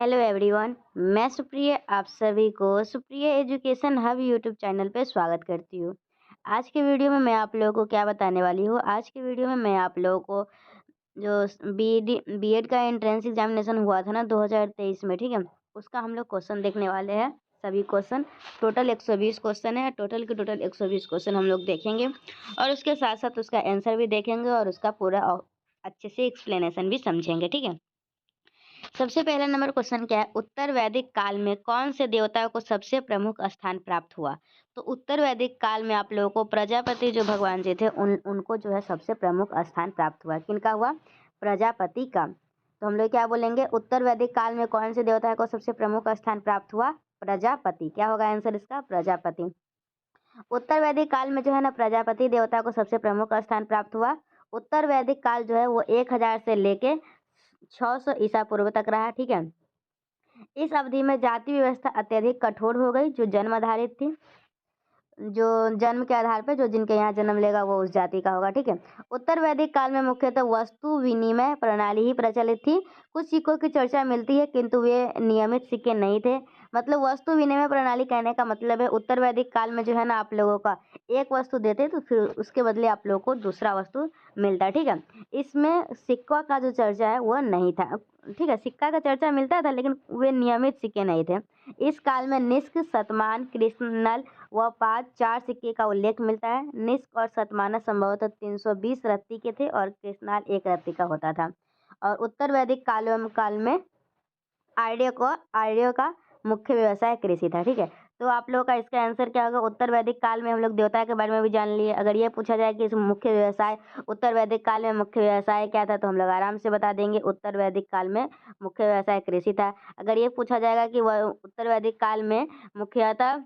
Hello everyone, मैं सुप्रिया आप सभी को Supriya education hub YouTube channel पे स्वागत करती हूँ। आज के वीडियो में मैं आप लोगों को क्या बताने वाली हूँ। आज के वीडियो में मैं आप लोगों को जो बीएड का एंट्रेंस एग्जामिनेशन हुआ था ना 2023 में, ठीक है, उसका हम लोग क्वेश्चन देखने वाले हैं। सभी क्वेश्चन टोटल 120 क्वेश्चन है। टोटल 120 क्वेश्चन हम लोग देखेंगे और उसके साथ साथ उसका आंसर भी देखेंगे और उसका पूरा अच्छे से एक्सप्लेनेशन भी समझेंगे, ठीक है। सबसे पहला नंबर क्वेश्चन क्या है, उत्तर वैदिक काल में कौन से देवता को सबसे प्रमुख स्थान प्राप्त हुआ। तो उत्तर वैदिक काल में आप लोगों को प्रजापति जो भगवान जी थे उनको जो है सबसे प्रमुख स्थान प्राप्त हुआ। किनका हुआ? प्रजापति का। तो हम लोग क्या बोलेंगे, उत्तर वैदिक काल में कौन से देवता को सबसे प्रमुख स्थान प्राप्त हुआ? प्रजापति। क्या होगा आंसर इसका? प्रजापति। उत्तर वैदिक काल में जो है ना प्रजापति देवता को सबसे प्रमुख स्थान प्राप्त हुआ। उत्तर वैदिक काल जो है वो 1000 से लेके 600 ईसा पूर्व तक रहा, ठीक है। इस अवधि में जाति व्यवस्था अत्यधिक कठोर हो गई, जो जन्म आधारित थी। जो जन्म के आधार पर जो जिनके यहाँ जन्म लेगा वो उस जाति का होगा, ठीक है। उत्तर वैदिक काल में मुख्यतः वस्तु विनिमय प्रणाली ही प्रचलित थी। कुछ सिक्कों की चर्चा मिलती है किंतु वे नियमित सिक्के नहीं थे। मतलब वस्तु विनिमय प्रणाली कहने का मतलब है उत्तर वैदिक काल में जो है ना आप लोगों का एक वस्तु देते तो फिर उसके बदले आप लोगों को दूसरा वस्तु मिलता, ठीक है। इसमें सिक्का का जो चर्चा है वो नहीं था, ठीक है। सिक्का का चर्चा मिलता था लेकिन वे नियमित सिक्के नहीं थे। इस काल में निष्क, शतमान, कृष्णनल व पाद 4 सिक्के का उल्लेख मिलता है। निष्क और शतमानस संभवतः 320 रत्ती के थे और कृष्णाल 1 रत्ती का होता था। और उत्तर वैदिक काल में आर्यों का मुख्य व्यवसाय कृषि था, ठीक है। तो आप लोगों का इसका आंसर क्या होगा? उत्तर वैदिक काल में हम लोग देवता के बारे में भी जान लिए। अगर ये पूछा जाए कि इस मुख्य व्यवसाय उत्तर वैदिक काल में मुख्य व्यवसाय क्या था तो हम लोग आराम से बता देंगे उत्तर वैदिक काल में मुख्य व्यवसाय कृषि था। अगर ये पूछा जाएगा कि वह उत्तर वैदिक काल में मुख्यतः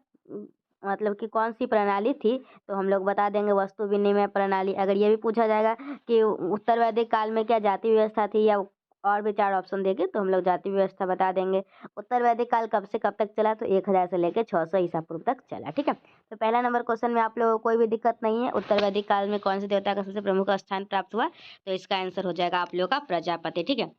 मतलब कि कौन सी प्रणाली थी तो हम लोग बता देंगे वस्तु विनिमय प्रणाली। अगर ये भी पूछा जाएगा कि उत्तर वैदिक काल में क्या जाति व्यवस्था थी या और भी 4 ऑप्शन देंगे तो हम लोग जाति व्यवस्था बता देंगे। उत्तर वैदिक काल कब से कब तक चला? तो 1000 से लेकर 600 ईसा पूर्व तक चला, ठीक है। तो पहला नंबर क्वेश्चन में आप लोगों को कोई भी दिक्कत नहीं है। उत्तर वैदिक काल में कौन से देवता का सबसे प्रमुख स्थान प्राप्त हुआ? तो इसका आंसर हो जाएगा आप लोगों का प्रजापति, ठीक है।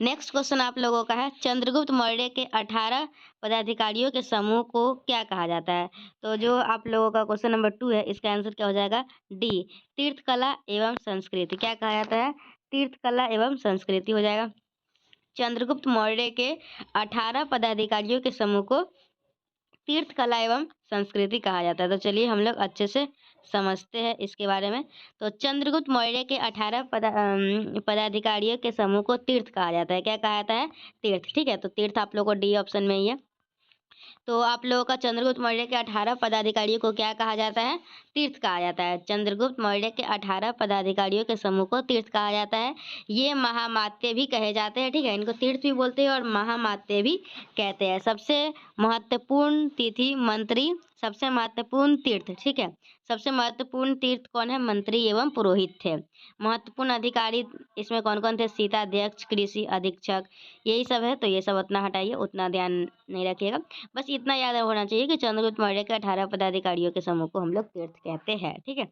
नेक्स्ट क्वेश्चन आप लोगों का है, चंद्रगुप्त मौर्य के 18 पदाधिकारियों के समूह को क्या कहा जाता है? तो जो आप लोगों का क्वेश्चन नंबर 2 है इसका आंसर क्या हो जाएगा? डी, तीर्थ कला एवं संस्कृति। क्या कहा जाता है? तीर्थ कला एवं संस्कृति हो जाएगा। चंद्रगुप्त मौर्य के 18 पदाधिकारियों के समूह को तीर्थ कला एवं संस्कृति कहा जाता है। तो चलिए हम लोग अच्छे से समझते हैं इसके बारे में। तो चंद्रगुप्त मौर्य के 18 पदाधिकारियों के समूह को तीर्थ कहा जाता है। क्या कहा जाता है? तीर्थ, ठीक है। तो तीर्थ आप लोगों को डी ऑप्शन में ही है। तो आप लोगों का चंद्रगुप्त मौर्य के 18 पदाधिकारियों को क्या कहा जाता है? तीर्थ कहा जाता है। चंद्रगुप्त मौर्य के 18 पदाधिकारियों के समूह को तीर्थ कहा जाता है। ये महामात्य भी कहे जाते हैं, ठीक है। इनको तीर्थ भी बोलते हैं और महामात्य भी कहते हैं। सबसे महत्वपूर्ण तिथि मंत्री, सबसे महत्वपूर्ण तीर्थ, ठीक है। सबसे महत्वपूर्ण तीर्थ कौन है? मंत्री एवं पुरोहित थे। महत्वपूर्ण अधिकारी इसमें कौन कौन थे? सीता अध्यक्ष, कृषि अधीक्षक, यही सब है। तो ये सब उतना हटाइए, उतना ध्यान नहीं रखिएगा। बस इतना याद होना चाहिए कि चंद्रगुप्त मौर्य के 18 पदाधिकारियों के समूह को हम लोग तीर्थ कहते हैं, ठीक है।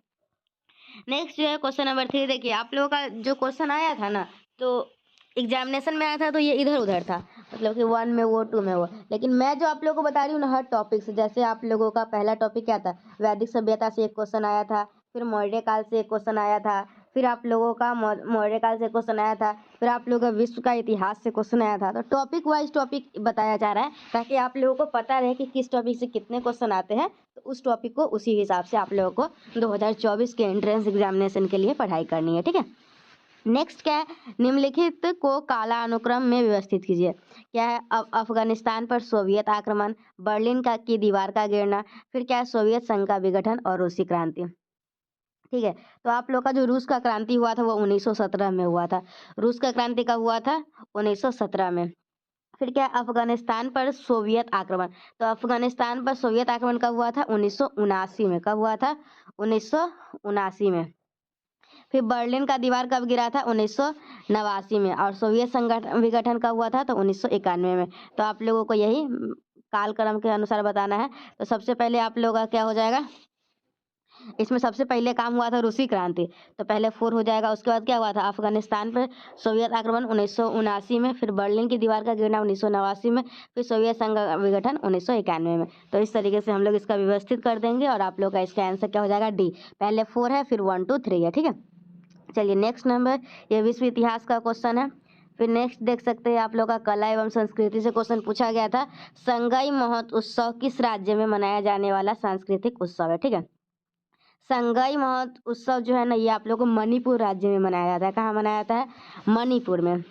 नेक्स्ट जो है क्वेश्चन नंबर 3, देखिए आप लोगों का जो क्वेश्चन आया था ना तो एग्जामिनेशन में आया था तो ये इधर उधर था, मतलब कि 1 में वो 2 में वो। लेकिन मैं जो आप लोगों को बता रही हूँ ना हर टॉपिक से, जैसे आप लोगों का पहला टॉपिक क्या था? वैदिक सभ्यता से एक क्वेश्चन आया था, फिर मौर्य काल से एक क्वेश्चन आया था, फिर आप लोगों का मौर्य काल से क्वेश्चन आया था, फिर आप लोगों का विश्व का इतिहास से क्वेश्चन आया था। तो टॉपिक वाइज टॉपिक बताया जा रहा है ताकि आप लोगों को पता रहे कि किस टॉपिक से कितने क्वेश्चन आते हैं। तो उस टॉपिक को उसी हिसाब से आप लोगों को 2024 के एंट्रेंस एग्जामिनेशन के लिए पढ़ाई करनी है, ठीक है। नेक्स्ट क्या है? निम्नलिखित को काला अनुक्रम में व्यवस्थित कीजिए। क्या है? अफगानिस्तान पर सोवियत आक्रमण, बर्लिन की दीवार का गिरना, फिर क्या है? सोवियत संघ का विघटन और रूसी क्रांति, ठीक है। तो आप लोग का जो रूस का क्रांति हुआ था वो 1917 में हुआ था। रूस का क्रांति कब हुआ था? 1917 में। फिर क्या? अफगानिस्तान पर सोवियत आक्रमण, तो अफगानिस्तान पर सोवियत आक्रमण कब हुआ था? 1979 में। कब हुआ था? 1979 में। फिर बर्लिन का दीवार कब गिरा था? 1989 में। और सोवियत संगठन विघटन कब हुआ था? तो 1991 में। तो आप लोगों को यही कालक्रम के अनुसार बताना है। तो सबसे पहले आप लोगों का क्या हो जाएगा? इसमें सबसे पहले काम हुआ था रूसी क्रांति, तो पहले 4 हो जाएगा। उसके बाद क्या हुआ था, अफगानिस्तान पर सोवियत आक्रमण 1979 में, फिर बर्लिन की दीवार का गिरना 1989 में, फिर सोवियत संघ का विघटन 1991 में। तो इस तरीके से हम लोग इसका व्यवस्थित कर देंगे और आप लोग का इसका आंसर क्या हो जाएगा, डी। पहले 4 है, फिर 1 2 3 है, ठीक है। चलिए नेक्स्ट नंबर, ये विश्व इतिहास का क्वेश्चन है। फिर नेक्स्ट देख सकते हैं आप लोग का कला एवं संस्कृति से क्वेश्चन पूछा गया था। संगाई महोत्सव किस राज्य में मनाया जाने वाला सांस्कृतिक उत्सव है, ठीक है। संगाई महोत्सव जो है ना, ये आप लोग को मणिपुर राज्य में मनाया जाता है। कहाँ मनाया जाता है, मणिपुर में,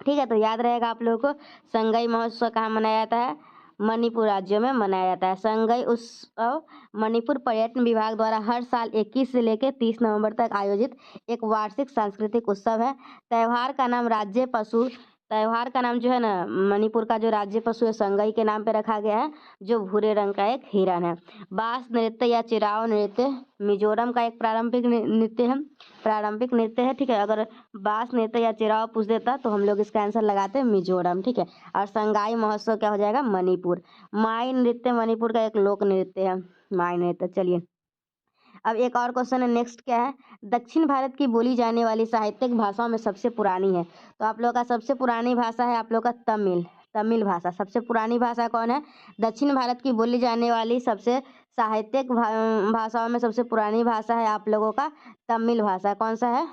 ठीक है। तो याद रहेगा आप लोगों को, संगाई महोत्सव कहाँ मनाया जाता है, मणिपुर राज्य में मनाया जाता है। संगाई उत्सव मणिपुर पर्यटन विभाग द्वारा हर साल 21 से लेकर 30 नवंबर तक आयोजित एक वार्षिक सांस्कृतिक उत्सव है। त्यौहार का नाम राज्य पशु, त्यौहार का नाम जो है ना, मणिपुर का जो राज्य पशु है संगाई के नाम पे रखा गया है, जो भूरे रंग का एक हिरन है। बांस नृत्य या चिराव नृत्य मिजोरम का एक प्रारंभिक नृत्य है, ठीक है। अगर बांस नृत्य या चिराव पूछ देता तो हम लोग इसका आंसर लगाते हैं मिजोरम, ठीक है। और संगाई महोत्सव क्या हो जाएगा, मणिपुर। माई नृत्य मणिपुर का एक लोक नृत्य है, माई नृत्य। चलिए अब एक और क्वेश्चन है, नेक्स्ट क्या है, दक्षिण भारत की बोली जाने वाली साहित्यिक भाषाओं में सबसे पुरानी है। तो आप लोग का सबसे पुरानी भाषा है आप लोग का तमिल, तमिल भाषा सबसे पुरानी भाषा कौन है, दक्षिण भारत की बोली जाने वाली सबसे साहित्यिक भाषाओं में सबसे पुरानी भाषा है आप लोगों का तमिल भाषा। कौन सा है,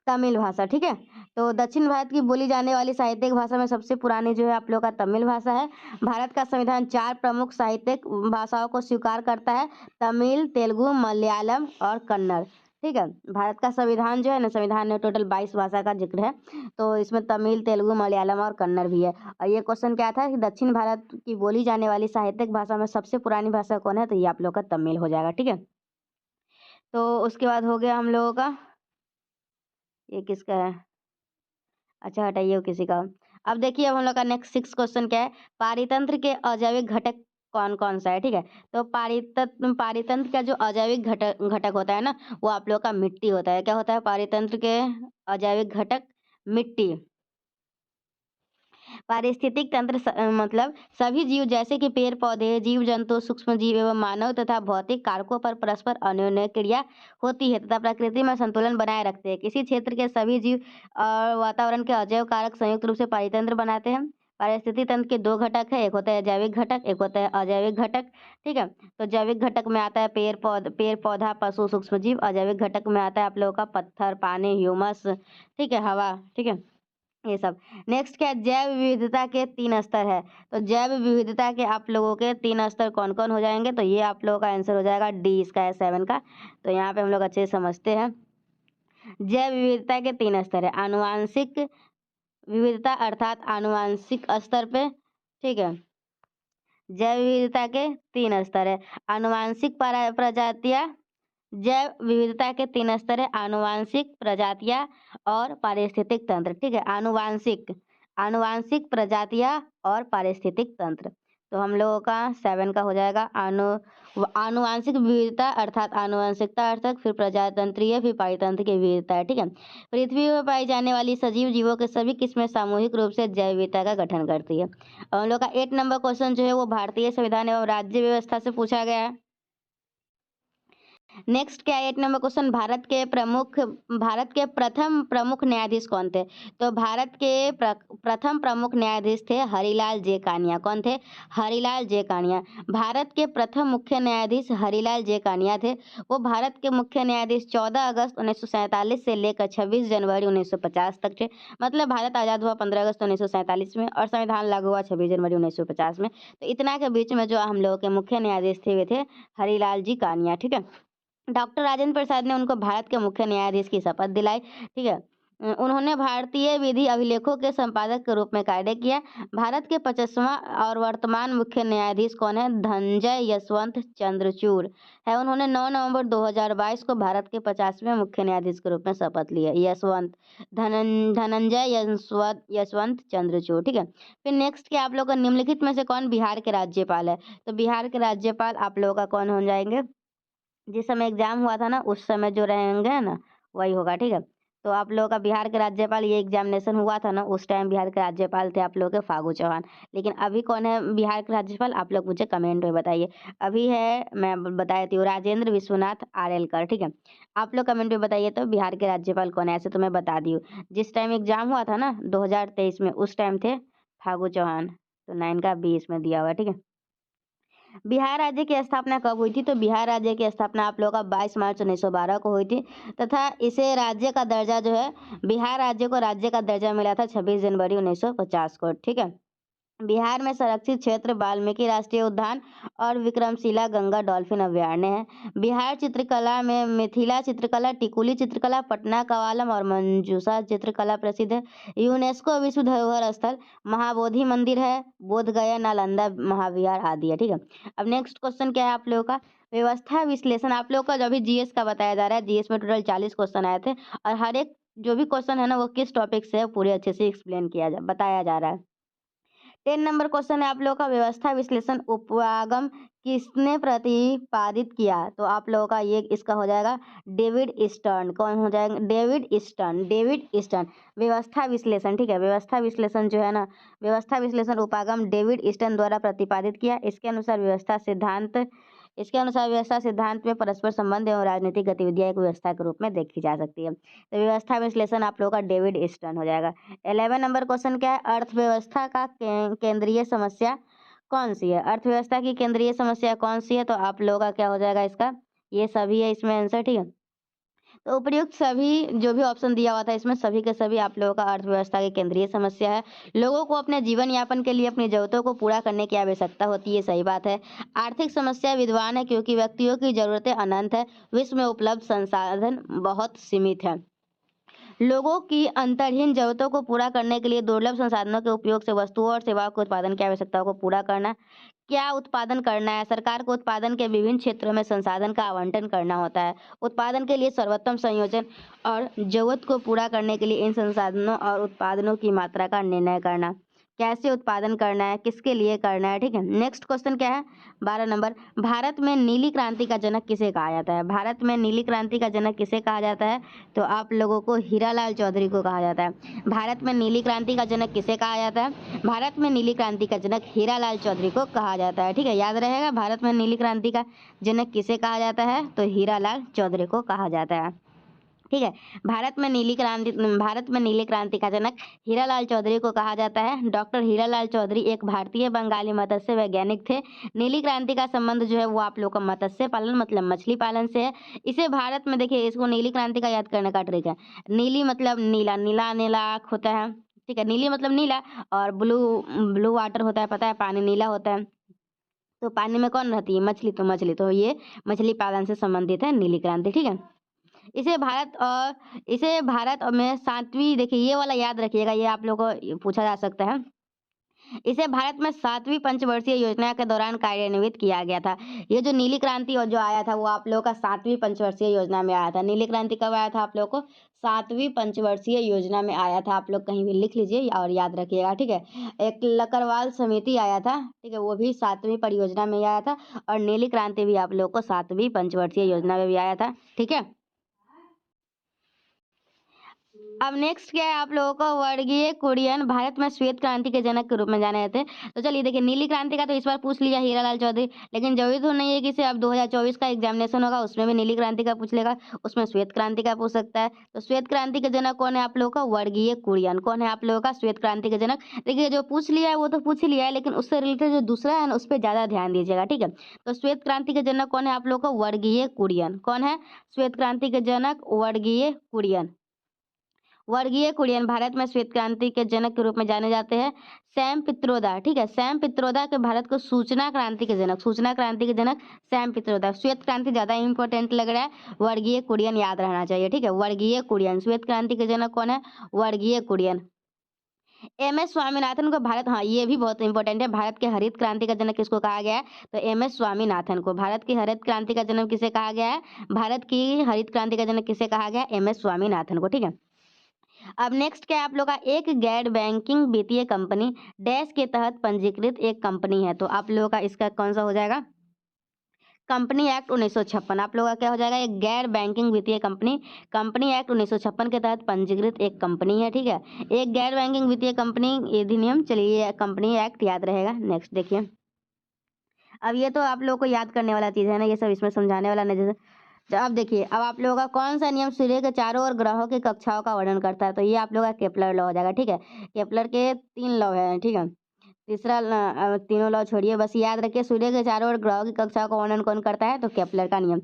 तमिल भाषा, ठीक है। तो दक्षिण भारत की बोली जाने वाली साहित्यिक भाषा में सबसे पुरानी जो है आप लोग का तमिल भाषा है। भारत का संविधान 4 प्रमुख साहित्यिक भाषाओं को स्वीकार करता है, तमिल, तेलुगु, मलयालम और कन्नड़, ठीक है। भारत का संविधान जो है ना, संविधान में टोटल 22 भाषा का जिक्र है, तो इसमें तमिल, तेलुगु, मलयालम और कन्नड़ भी है। और ये क्वेश्चन क्या था कि दक्षिण भारत की बोली जाने वाली साहित्यिक भाषा में सबसे पुरानी भाषा कौन है, तो ये आप लोग का तमिल हो जाएगा, ठीक है। तो उसके बाद हो गया हम लोगों का, ये किसका है, अच्छा हटाइए वो किसी का। अब देखिए अब हम लोग का नेक्स्ट 6 क्वेश्चन क्या है, पारितंत्र के अजैविक घटक कौन कौन सा है, ठीक है। तो पारितंत्र का जो अजैविक घटक घटक होता है ना, वो आप लोग का मिट्टी होता है। क्या होता है पारितंत्र के अजैविक घटक, मिट्टी। पारिस्थितिक तंत्र मतलब सभी जीव जैसे कि पेड़ पौधे, जीव जंतु, सूक्ष्म जीव एवं मानव तथा भौतिक कारकों पर परस्पर अन्योन्य क्रिया होती है तथा प्रकृति में संतुलन बनाए रखते हैं। किसी क्षेत्र के सभी जीव और वातावरण के अजैव कारक संयुक्त रूप से पारितंत्र बनाते हैं। पारिस्थितिक तंत्र के 2 घटक है, एक होता है जैविक घटक, एक होता है अजैविक घटक, ठीक है। तो जैविक घटक में आता है पेड़ पौधा, पशु, सूक्ष्म जीव। अजैविक घटक में आता है आप लोगों का पत्थर, पानी, ह्यूमस, ठीक है, हवा, ठीक है, ये सब। नेक्स्ट क्या है, जैव विविधता के 3 स्तर है। तो जैव विविधता के आप लोगों के 3 स्तर कौन कौन हो जाएंगे, तो ये आप लोगों का आंसर हो जाएगा डी, इसका है 7 का। तो यहाँ पे हम लोग अच्छे से समझते हैं, जैव विविधता के 3 स्तर है। आनुवांशिक विविधता अर्थात आनुवांशिक स्तर पे, ठीक है। जैव विविधता के 3 स्तर है, आनुवांशिक प्रजातियां, जैव विविधता के 3 स्तर है, आनुवांशिक, प्रजातियां और पारिस्थितिक तंत्र, ठीक है। आनुवांशिक, आनुवांशिक, प्रजातियां और पारिस्थितिक तंत्र। तो हम लोगों का 7 का हो जाएगा आनुवांशिक विविधता अर्थात आनुवांशिकता अर्थक, फिर प्रजातंत्रीय, फिर पारितंत्र की विविधता है, ठीक है। पृथ्वी पर पाई जाने वाली सजीव जीवों के सभी किस्में सामूहिक रूप से जैव विविधता का गठन करती है। और हम लोग का 8 नंबर क्वेश्चन जो है वो भारतीय संविधान एवं राज्य व्यवस्था से पूछा गया है। नेक्स्ट क्या है, 8 नंबर क्वेश्चन, भारत के प्रथम प्रमुख न्यायाधीश कौन थे। तो भारत के प्रथम प्रमुख न्यायाधीश थे हरिलाल जे कानिया। कौन थे, हरिलाल जे कानिया। भारत के प्रथम मुख्य न्यायाधीश हरिलाल जे कानिया थे। वो भारत के मुख्य न्यायाधीश 14 अगस्त 1947 से लेकर 26 जनवरी 1950 तक थे। मतलब भारत आज़ाद हुआ 15 अगस्त 1947 में और संविधान लागू हुआ 26 जनवरी 1950 में। तो इतना के बीच में जो हम लोगों के मुख्य न्यायाधीश थे वे थे हरिलाल जी कानिया, ठीक है। डॉक्टर राजेंद्र प्रसाद ने उनको भारत के मुख्य न्यायाधीश की शपथ दिलाई, ठीक है। उन्होंने भारतीय विधि अभिलेखों के संपादक के रूप में कार्य किया। भारत के 50वां और वर्तमान मुख्य न्यायाधीश कौन है, धनंजय यशवंत चंद्रचूड़ है। उन्होंने 9 नवंबर 2022 को भारत के 50वें मुख्य न्यायाधीश के रूप में शपथ ली है, धनंजय यशवंत चंद्रचूड़, ठीक है। फिर नेक्स्ट क्या आप लोग का, निम्नलिखित में से कौन बिहार के राज्यपाल है। तो बिहार के राज्यपाल आप लोगों का कौन हो जाएंगे, जिस समय एग्जाम हुआ था ना उस समय जो रहेंगे ना वही होगा, ठीक है। तो आप लोगों का बिहार के राज्यपाल, ये एग्जामिनेशन हुआ था ना, उस टाइम बिहार के राज्यपाल थे आप लोगों के फागू चौहान। लेकिन अभी कौन है बिहार के राज्यपाल, आप लोग मुझे कमेंट में बताइए। अभी है, मैं बता देती हूँ, राजेंद्र विश्वनाथ आर्यलकर, ठीक है। आप लोग कमेंट में बताइए तो बिहार के राज्यपाल कौन है, ऐसे तो मैं बता दी हूँ। जिस टाइम एग्जाम हुआ था ना 2023 में, उस टाइम थे फागू चौहान। तो 9 का बी इसमें दिया हुआ है, ठीक है। बिहार राज्य की स्थापना कब हुई थी, तो बिहार राज्य की स्थापना आप लोगों का 22 मार्च 1912 को हुई थी, तथा इसे राज्य का दर्जा जो है, बिहार राज्य को राज्य का दर्जा मिला था 26 जनवरी 1950 को, ठीक है। बिहार में संरक्षित क्षेत्र वाल्मीकि राष्ट्रीय उद्यान और विक्रमशिला गंगा डॉल्फिन अभयारण्य है। बिहार चित्रकला में मिथिला चित्रकला, टिकुली चित्रकला, पटना कवालम और मंजूषा चित्रकला प्रसिद्ध है। यूनेस्को विश्व धरोहर स्थल महाबोधि मंदिर है, बोध गया, नालंदा महाविहार आदि है, ठीक है। अब नेक्स्ट क्वेश्चन क्या है आप लोगों का, व्यवस्था विश्लेषण। आप लोगों का जो अभी जीएस का बताया जा रहा है, जीएस में टोटल 40 क्वेश्चन आए थे, और हर एक जो भी क्वेश्चन है ना, वो किस टॉपिक से है पूरे अच्छे से एक्सप्लेन बताया जा रहा है। 10 नंबर क्वेश्चन है आप लोगों का, व्यवस्था विश्लेषण उपवागम किसने प्रतिपादित किया, तो आप लोगों का ये इसका हो जाएगा डेविड ईस्टर्न। कौन हो जाएगा, डेविड ईस्टर्न, डेविड ईस्टर्न। व्यवस्था विश्लेषण, ठीक है, व्यवस्था विश्लेषण जो है ना, व्यवस्था विश्लेषण उपागम डेविड ईस्टर्न द्वारा प्रतिपादित किया। इसके अनुसार व्यवस्था सिद्धांत में परस्पर संबंध एवं राजनीतिक गतिविधियां एक व्यवस्था के रूप में देखी जा सकती है। तो व्यवस्था विश्लेषण आप लोगों का डेविड ईस्टर्न हो जाएगा। 11 नंबर क्वेश्चन क्या है, अर्थव्यवस्था का केंद्रीय समस्या कौन सी है, अर्थव्यवस्था की केंद्रीय समस्या कौन सी है, तो आप लोगों का क्या हो जाएगा इसका, ये सभी है इसमें आंसर, ठीक है। तो उपयुक्त सभी जो भी ऑप्शन दिया हुआ था इसमें, सभी के सभी आप लोगों का अर्थव्यवस्था की केंद्रीय समस्या है। लोगों को अपने जीवन यापन के लिए अपनी जरूरतों को पूरा करने की आवश्यकता होती है, सही बात है। आर्थिक समस्या विद्वान है क्योंकि व्यक्तियों की जरूरतें अनंत है, विश्व में उपलब्ध संसाधन बहुत सीमित है। लोगों की अंतरहीन जरूरतों को पूरा करने के लिए दुर्लभ संसाधनों के उपयोग से वस्तुओं और सेवाओं के उत्पादन की आवश्यकताओं को पूरा करना। क्या उत्पादन करना है, सरकार को उत्पादन के विभिन्न क्षेत्रों में संसाधन का आवंटन करना होता है। उत्पादन के लिए सर्वोत्तम संयोजन और जरूरत को पूरा करने के लिए इन संसाधनों और उत्पादनों की मात्रा का निर्णय करना। कैसे उत्पादन करना है, किसके लिए करना है, ठीक है। नेक्स्ट क्वेश्चन क्या है, 12 नंबर, भारत में नीली क्रांति का जनक किसे कहा जाता है। भारत में नीली क्रांति का जनक किसे कहा जाता है, तो आप लोगों को हीरालाल चौधरी को कहा जाता है। भारत में नीली क्रांति का जनक किसे कहा जाता है, भारत में नीली क्रांति का जनक हीरालाल चौधरी को कहा जाता है, ठीक है। याद रहेगा, भारत में नीली क्रांति का जनक किसे कहा जाता है, तो हीरालाल चौधरी को कहा जाता है, ठीक है। भारत में नीली क्रांति का जनक हीरालाल चौधरी को कहा जाता है। डॉक्टर हीरालाल चौधरी एक भारतीय बंगाली मत्स्य वैज्ञानिक थे। नीली क्रांति का संबंध जो है वो आप लोग का मत्स्य पालन मतलब मछली पालन से है। इसे भारत में देखिए, इसको नीली क्रांति का याद करने का ट्रिक है। नीली मतलब नीला, नीला नीला आँख होता है, ठीक है। नीली मतलब नीला, और ब्लू ब्लू वाटर होता है, पता है पानी नीला होता है। तो पानी में कौन रहती है, मछली, तो मछली, तो ये मछली पालन से संबंधित है नीली क्रांति, ठीक है। इसे भारत में सातवीं, देखिए ये वाला याद रखिएगा, ये आप लोगों को पूछा जा सकता है। इसे भारत में 7वीं पंचवर्षीय योजना के दौरान कार्यान्वित किया गया था। ये जो नीली क्रांति और जो आया था वो आप लोगों का 7वीं पंचवर्षीय योजना में आया था। नीली क्रांति कब आया था आप लोगों को, 7वीं पंचवर्षीय योजना में आया था। आप लोग कहीं भी लिख लीजिए और याद रखिएगा, ठीक है। एक लकरवाल समिति आया था, ठीक है, वो भी 7वीं परियोजना में आया था। और नीली क्रांति भी आप लोग को 7वीं पंचवर्षीय योजना में भी आया था, ठीक है। अब नेक्स्ट क्या है आप लोगों को, वर्गीय कुरियन भारत में श्वेत क्रांति के जनक के रूप में जाने जाते हैं। तो चलिए देखिए, नीली क्रांति का तो इस बार पूछ लिया हीरालाल चौधरी, लेकिन जरूरी तो नहीं है कि इसे अब 2024 का एग्जामिनेशन होगा उसमें भी नीली क्रांति का पूछ लेगा, उसमें श्वेत क्रांति का पूछ सकता है। तो श्वेत क्रांति के जनक कौन है आप लोगों का, वर्गीय कुरियन। कौन है आप लोगों का श्वेत क्रांति के जनक, देखिए जो पूछ लिया है वो तो पूछ ही लिया है, लेकिन उससे रिलेटेड जो दूसरा है ना उस पर ज्यादा ध्यान दीजिएगा, ठीक है। तो श्वेत क्रांति के जनक कौन है आप लोगों का, वर्गीय कुरियन। कौन है श्वेत क्रांति के जनक, वर्गीय कुरियन। वर्गीय कुरियन भारत में श्वेत क्रांति के जनक के रूप में जाने जाते हैं। सैम पित्रोदा, ठीक है, सैम पित्रोदा के भारत को सूचना क्रांति के जनक, सूचना क्रांति के जनक सैम पित्रोदा। श्वेत क्रांति ज्यादा इंपॉर्टेंट लग रहा है, वर्गीय कुरियन याद रहना चाहिए, ठीक है। वर्गीय कुरियन, श्वेत क्रांति के जनक कौन है, वर्गीय कुरियन। एम एस स्वामीनाथन को भारत, हाँ ये भी बहुत इंपॉर्टेंट है, भारत के हरित क्रांति का जनक किसको कहा गया है, तो एम एस स्वामीनाथन को। भारत की हरित क्रांति का जनक किसे कहा गया है, भारत की हरित क्रांति का जनक किसे कहा गया है, एम एस स्वामीनाथन को, ठीक है। अब नेक्स्ट क्या है आप लोग का, एक गैर बैंकिंग वित्तीय कंपनी डैश के तहत पंजीकृत एक कंपनी है। तो आप लोगों का इसका कौन सा हो जाएगा, कंपनी एक्ट 1956 आप लोगों का क्या हो जाएगा, एक गैर बैंकिंग वित्तीय कंपनी। कंपनी एक्ट 1956 के तहत पंजीकृत एक कंपनी है, ठीक है। एक गैर बैंकिंग वित्तीय कंपनी अधिनियम, चलिए ये कंपनी एक्ट याद रहेगा। नेक्स्ट देखिए, अब ये तो आप लोगों को याद करने वाला चीज़ है ना, ये सब इसमें समझाने वाला नहीं। जैसे तो अब देखिए, अब आप लोगों का कौन सा नियम सूर्य के चारों ओर ग्रहों की कक्षाओं का वर्णन करता है, तो ये आप लोगों का केपलर लॉ हो जाएगा, ठीक है। केपलर के 3 लॉ है, ठीक है। तीसरा तीनों लॉ छोड़िए, बस याद रखिए सूर्य के चारों ओर ग्रहों की कक्षाओं का वर्णन कौन करता है, तो केपलर का नियम।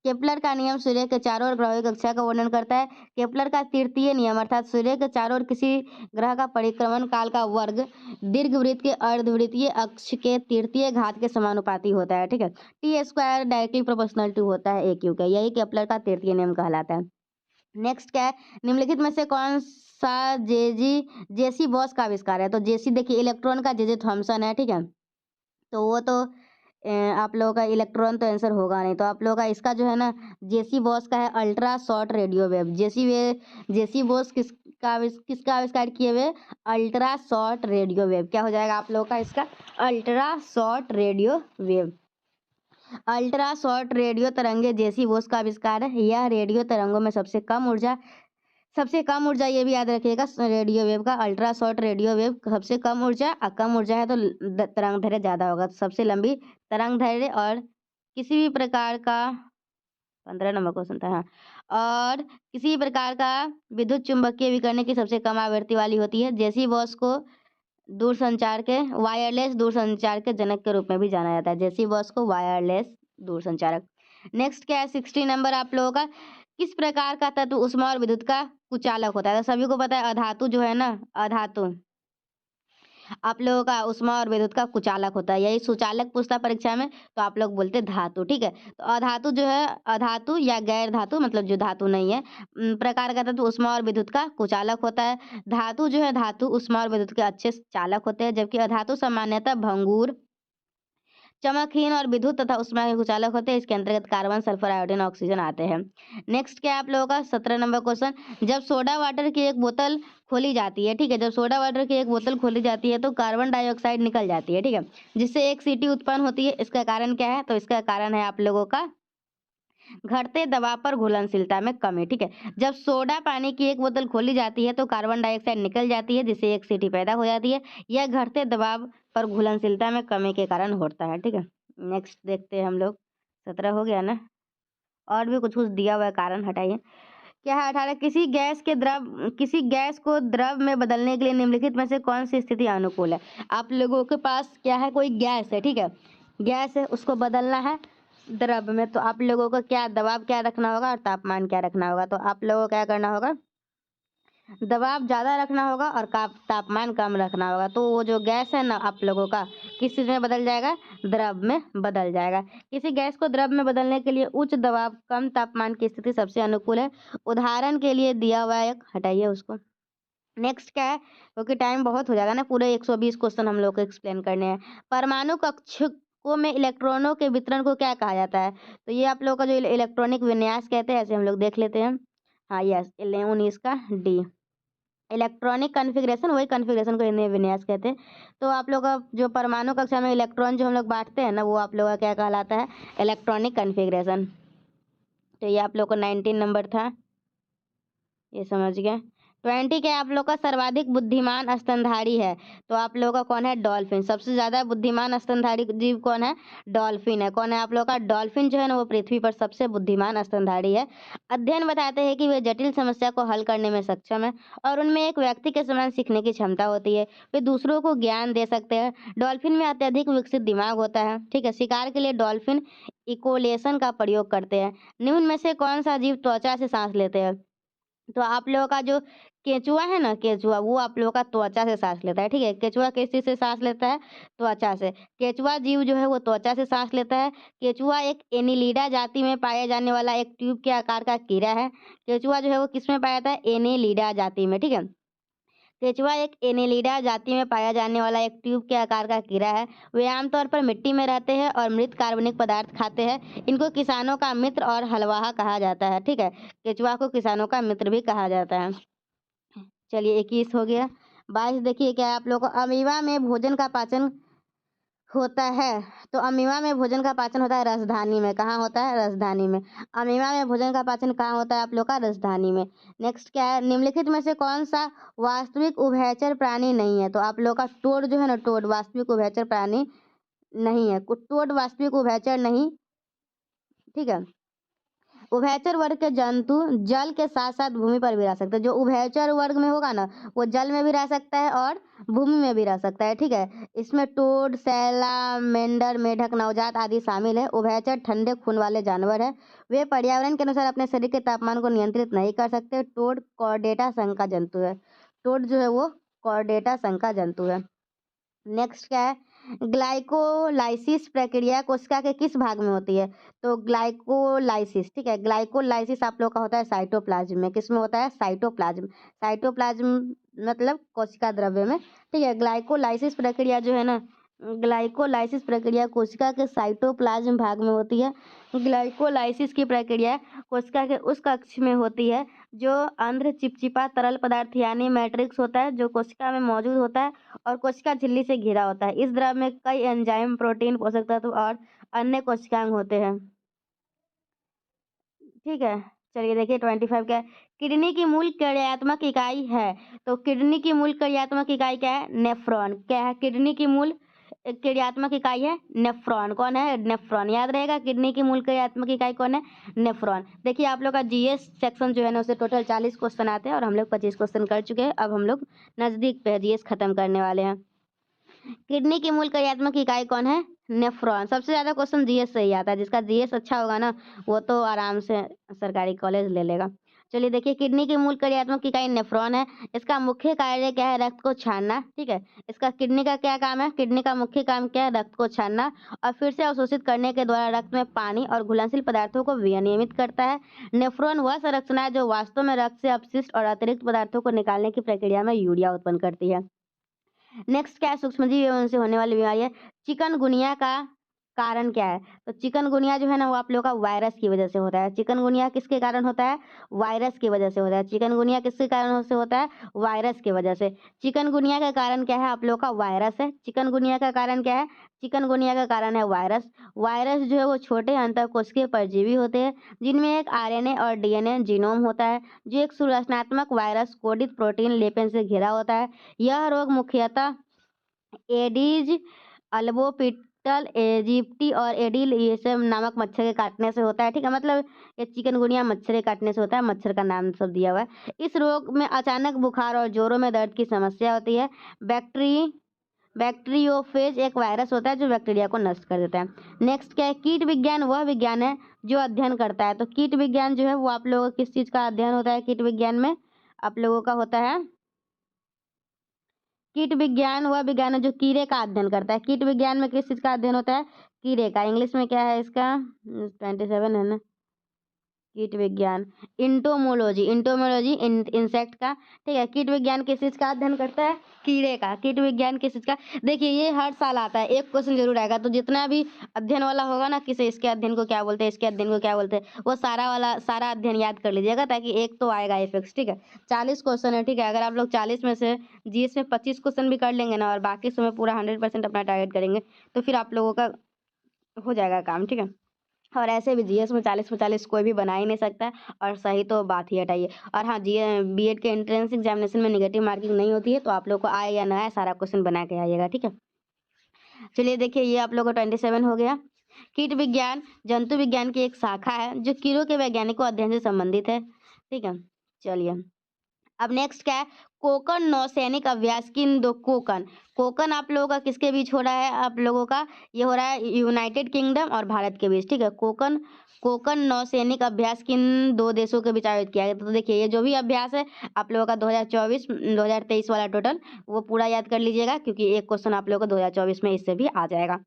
केपलर का नियम सूर्य के चारों ओर ग्रहों की कक्षा का वर्णन करता है। केपलर का तृतीय नियम अर्थात सूर्य के चारों ओर किसी ग्रह का परिक्रमण काल का वर्ग दीर्घवृत्त के अर्धवृत्तीय अक्ष के तृतीय घात के समानुपाती होता है, ठीक है। T square directly proportional to होता है ए क्यू का, यही केपलर का तृतीय नियम कहलाता है। नेक्स्ट क्या है, निम्नलिखित में से कौन सा जेसी बॉस का आविष्कार है, तो जेसी देखिए इलेक्ट्रॉन का जे थॉमसन है, ठीक है। तो वो तो आप लोगों का इलेक्ट्रॉन तो आंसर होगा नहीं, तो आप लोगों का इसका जो है ना जेसी बॉस का है अल्ट्रा शॉर्ट रेडियो वेव। जेसी बॉस किसका आविष्कार किए हुए, अल्ट्रा शॉर्ट रेडियो वेव। क्या हो जाएगा आप लोगों का इसका, ultra short radio wave. Ultra short radio तरंगे जेसी बोस का आविष्कार है। यह रेडियो तरंगों में सबसे कम ऊर्जा, ये भी याद रखिएगा, रेडियो वेव का अल्ट्रा शॉर्ट रेडियो वेव सबसे कम ऊर्जा, और कम ऊर्जा है तो तरंग दैर्घ्य ज़्यादा होगा, तो सबसे लंबी तरंग दैर्घ्य और किसी भी प्रकार का 15 नंबर क्वेश्चन था, हाँ। और किसी भी प्रकार का विद्युत चुंबकीय विकिरण की सबसे कम आवृत्ति वाली होती है। जेसी बॉस को वायरलेस दूरसंचार के जनक के रूप में भी जाना जाता है। जेसी बॉस को वायरलेस दूरसंचारक। नेक्स्ट क्या है, 60 नंबर आप लोगों का, किस प्रकार का तत्व ऊष्मा और विद्युत का कुचालक होता है, तो सभी को पता है अधातु जो है ना, अधातु आप लोगों का ऊष्मा और विद्युत का कुचालक होता है। यही सुचालक पूछता परीक्षा में, तो आप लोग बोलते धातु, ठीक है। तो अधातु जो है, अधातु या गैर धातु मतलब जो धातु नहीं है, प्रकार का तत्व ऊष्मा और विद्युत का कुचालक होता है। धातु जो है, धातु ऊष्मा और विद्युत के अच्छे चालक होते हैं, जबकि अधातु सामान्यतः भंगुर, चमकहीन और विद्युत तथा ऊष्मा के कुचालक होते हैं। इसके अंतर्गत कार्बन, सल्फर, आयोडीन, ऑक्सीजन आते हैं। नेक्स्ट क्या है आप लोगों का 17 नंबर क्वेश्चन, जब सोडा वाटर की एक बोतल खोली जाती है, ठीक है, जब सोडा वाटर की एक बोतल खोली जाती है तो कार्बन डाइऑक्साइड निकल जाती है, ठीक है, जिससे एक सीटी उत्पन्न होती है। इसका कारण क्या है, तो इसका कारण है आप लोगों का घटते दबाव पर घुलनशीलता में कमी, ठीक है। जब सोडा पानी की एक बोतल खोली जाती है तो कार्बन डाइऑक्साइड निकल जाती है, जिससे एक सीटी पैदा हो जाती है। यह घटते दबाव पर घुलनशीलता में कमी के कारण होता है, ठीक है। नेक्स्ट देखते हैं हम लोग, 17 हो गया ना, और भी कुछ कुछ दिया हुआ है, कारण हटाइए। क्या है 18, किसी गैस को द्रव में बदलने के लिए निम्नलिखित में से कौन सी स्थिति अनुकूल है। आप लोगों के पास क्या है, कोई गैस है, ठीक है, गैस है, उसको बदलना है द्रव में, तो आप लोगों को क्या दबाव क्या रखना होगा और तापमान क्या रखना होगा, तो आप लोगों को क्या करना होगा, दबाव ज़्यादा रखना होगा और तापमान कम रखना होगा। तो वो जो गैस है ना आप लोगों का किस चीज़ में बदल जाएगा, द्रव में बदल जाएगा। किसी गैस को द्रव में बदलने के लिए उच्च दबाव कम तापमान की स्थिति सबसे अनुकूल है। उदाहरण के लिए दिया हुआ है एक, हटाइए उसको। नेक्स्ट क्या है, क्योंकि टाइम बहुत हो जाएगा ना, पूरे 120 क्वेश्चन हम लोग को एक्सप्लेन करने हैं। परमाणु कक्षकों में इलेक्ट्रॉनों के वितरण को क्या कहा जाता है, तो ये आप लोगों का जो इलेक्ट्रॉनिक विन्यास कहते हैं, ऐसे हम लोग देख लेते हैं। हाँ यस, 19 का डी, इलेक्ट्रॉनिक कॉन्फ़िगरेशन, वही कॉन्फ़िगरेशन को हिंदी में विन्यास कहते हैं। तो आप लोग का जो परमाणु कक्षा में इलेक्ट्रॉन जो हम लोग बांटते हैं ना, वो आप लोग का क्या कहलाता है, इलेक्ट्रॉनिक कॉन्फ़िगरेशन। तो ये आप लोग को 19 नंबर था, ये समझ गए। 20 क्या आप लोग का सर्वाधिक बुद्धिमान स्तनधारी है, तो आप लोगों का कौन है, डॉल्फिन। सबसे ज्यादा बुद्धिमान स्तनधारी जीव कौन है, डॉल्फिन है। कौन है आप लोग का, डॉल्फिन जो है ना वो पृथ्वी पर सबसे बुद्धिमान स्तनधारी है। अध्ययन बताते हैं कि वे जटिल समस्या को हल करने में सक्षम है और उनमें एक व्यक्ति के समान सीखने की क्षमता होती है। वे दूसरों को ज्ञान दे सकते हैं। डॉल्फिन में अत्यधिक विकसित दिमाग होता है, ठीक है। शिकार के लिए डॉल्फिन इकोलेशन का प्रयोग करते हैं। निम्न में से कौन सा जीव त्वचा से सांस लेते हैं, तो आप लोगों का जो केंचुआ है ना, केंचुआ वो आप लोगों का त्वचा से सांस लेता है, ठीक है। केंचुआ किस चीज से सांस लेता है, त्वचा से। केंचुआ जीव जो है वो त्वचा से सांस लेता है। केंचुआ एक एनिलिडा जाति में पाया जाने वाला एक ट्यूब के आकार का कीड़ा है। केंचुआ जो है वो किस में पाया जाता है, एनिलिडा जाति में, ठीक है। केंचुआ एक एनिलिडा जाति में पाया जाने वाला एक ट्यूब के आकार का कीड़ा है। वे आमतौर पर मिट्टी में रहते हैं और मृत कार्बनिक पदार्थ खाते हैं। इनको किसानों का मित्र और हलवाहा कहा जाता है, ठीक है। केंचुआ को किसानों का मित्र भी कहा जाता है। चलिए 21 हो गया। 22 देखिए क्या है आप लोगों को, अमीबा में भोजन का पाचन होता है। तो अमीमा में भोजन का पाचन होता है रसधानी में। कहाँ होता है? रसधानी में। अमीमा में भोजन का पाचन कहाँ होता है आप लोग का? रसधानी में। नेक्स्ट क्या है? निम्नलिखित में से कौन सा वास्तविक उभयचर प्राणी नहीं है? तो आप लोग का टोड जो है ना, टोड वास्तविक उभयचर प्राणी नहीं है। टोड वास्तविक उभयचर नहीं, ठीक है। उभयचर वर्ग के जंतु जल के साथ साथ भूमि पर भी रह सकते हैं। जो उभयचर वर्ग में होगा ना, वो जल में भी रह सकता है और भूमि में भी रह सकता है, ठीक है। इसमें टोड, सैला, मेंढक, मेढक, नवजात आदि शामिल है। उभयचर ठंडे खून वाले जानवर है। वे पर्यावरण के अनुसार अपने शरीर के तापमान को नियंत्रित नहीं कर सकते। टोड कॉर्डेटा संघ का जंतु है। टोड जो है वो कॉर्डेटा संघ का जंतु है। नेक्स्ट क्या है? ग्लाइकोलाइसिस प्रक्रिया कोशिका के किस भाग में होती है? तो ग्लाइकोलाइसिस, ठीक है। ग्लाइकोलाइसिस आप लोग का होता है साइटोप्लाज्म में। किस में होता है? साइटोप्लाज्म। साइटोप्लाज्म मतलब कोशिका द्रव्य में, ठीक है। ग्लाइकोलाइसिस प्रक्रिया जो है ना, ग्लाइकोलाइसिस प्रक्रिया कोशिका के साइटोप्लाज्म भाग में होती है। ग्लाइकोलाइसिस की प्रक्रिया कोशिका के उस कक्ष में होती है जो अंदर चिपचिपा तरल पदार्थ यानी मैट्रिक्स होता है, जो कोशिका में मौजूद होता है और कोशिका झिल्ली से घिरा होता है। इस द्रव में कई एंजाइम, प्रोटीन, पोषक तत्व और अन्य कोशिकांग होते हैं, ठीक है। चलिए देखिए 25 क्या है? किडनी की मूल कार्यात्मक इकाई है। तो किडनी की मूल कार्यात्मक इकाई क्या है? नेफ्रॉन। क्या है? किडनी की मूल क्रियात्मक इकाई है नेफ्रॉन। कौन है? नेफ्रॉन। याद रहेगा किडनी की मूल क्रियात्मक इकाई कौन है? नेफ्रॉन। देखिए आप लोग का जीएस सेक्शन जो है ना, उससे टोटल 40 क्वेश्चन आते हैं और हम लोग 25 क्वेश्चन कर चुके हैं। अब हम लोग नजदीक पे जीएस खत्म करने वाले हैं। किडनी की मूल कार्यात्मक इकाई कौन है? नेफ्रॉन। सबसे ज्यादा क्वेश्चन जीएस से ही आता है। जिसका जीएस अच्छा होगा ना, वो तो आराम से सरकारी कॉलेज ले लेगा। चलिए देखिए, किडनी की मूल कार्यात्मक इकाई नेफ्रॉन है। इसका मुख्य कार्य क्या है? रक्त को छानना, ठीक है। इसका किडनी का क्या काम है? किडनी का मुख्य काम क्या है? रक्त को छानना और फिर से अवशोषित करने के द्वारा रक्त में पानी और घुलनशील पदार्थों को विनियमित करता है। नेफ्रॉन वह संरचना है जो वास्तव में रक्त से अपशिष्ट और अतिरिक्त पदार्थों को निकालने की प्रक्रिया में यूरिया उत्पन्न करती है। नेक्स्ट क्या है? सूक्ष्मजीव एवं उनसे होने वाली बीमारी है। चिकनगुनिया का कारण क्या है? तो चिकनगुनिया जो है ना, वो आप लोग का वायरस की वजह से होता है। चिकनगुनिया किसके कारण होता है? वायरस की वजह से होता है। चिकनगुनिया किसके कारण से होता है? वायरस की वजह से। चिकनगुनिया का कारण क्या है आप लोग का? वायरस है। चिकनगुनिया का कारण क्या है? चिकनगुनिया का कारण है वायरस। वायरस जो है वो छोटे अंतःकोशिकीय परजीवी होते हैं जिनमें एक आरएनए और डीएनए जीनोम होता है, जो एक संरचनात्मक वायरस कोडित प्रोटीन लेपेन से घिरा होता है। यह रोग मुख्यतः एडीज अल्बोपिटल इजिप्टी और एडिल ये सब नामक मच्छर के काटने से होता है, ठीक है। मतलब ये चिकनगुनिया मच्छर के काटने से होता है। मच्छर का नाम सब दिया हुआ है। इस रोग में अचानक बुखार और जोरों में दर्द की समस्या होती है। बैक्टीरियोफेज एक वायरस होता है जो बैक्टीरिया को नष्ट कर देता है। नेक्स्ट क्या है? कीट विज्ञान वह विज्ञान है जो अध्ययन करता है। तो कीट विज्ञान जो है वो आप लोगों को किस चीज का अध्ययन होता है? कीट विज्ञान में आप लोगों का होता है, कीट विज्ञान वह विज्ञान है जो कीड़े का अध्ययन करता है। कीट विज्ञान में किस चीज का अध्ययन होता है? कीड़े का। इंग्लिश में क्या है इसका? 27 है ना। कीट विज्ञान इंटोमोलॉजी, इंटोमोलॉजी इंसेक्ट का, ठीक है। कीट विज्ञान किस चीज का अध्ययन करता है? कीड़े का। कीट विज्ञान किस चीज का? देखिए ये हर साल आता है, एक क्वेश्चन जरूर आएगा। तो जितना भी अध्ययन वाला होगा ना, किसे इसके अध्ययन को क्या बोलते हैं, इसके अध्ययन को क्या बोलते हैं, वो सारा वाला सारा अध्ययन याद कर लीजिएगा, ताकि एक तो आएगा एफिक्स, ठीक है। 40 क्वेश्चन है, ठीक है। अगर आप लोग 40 में से जीएस में 25 क्वेश्चन भी कर लेंगे ना, और बाकी समय पूरा 100% अपना टारगेट करेंगे, तो फिर आप लोगों का हो जाएगा काम, ठीक है। और ऐसे भी जीएस में 40 कोई भी बना ही नहीं सकता है, और सही तो बात ही हटाइए। और हाँ, जी बीएड के एंट्रेंस एग्जामिनेशन में नेगेटिव मार्किंग नहीं होती है, तो आप लोग को आए या ना आए सारा क्वेश्चन बना के आइएगा, ठीक है। चलिए देखिए, ये आप लोग को 27 हो गया। कीट विज्ञान जंतु विज्ञान की एक शाखा है जो कीड़ों के वैज्ञानिकों अध्ययन से संबंधित है, ठीक है। चलिए अब नेक्स्ट क्या है? कोकण नौसैनिक अभ्यास किन दो कोकण, कोकण आप लोगों का किसके बीच हो रहा है? आप लोगों का ये हो रहा है यूनाइटेड किंगडम और भारत के बीच, ठीक है। कोकण कोकण नौसैनिक अभ्यास किन दो देशों के बीच आयोजित किया गया? तो देखिए, ये जो भी अभ्यास है आप लोगों का 2024 2023 वाला टोटल, वो पूरा याद कर लीजिएगा, क्योंकि एक क्वेश्चन आप लोगों को 2024 में इससे भी आ जाएगा।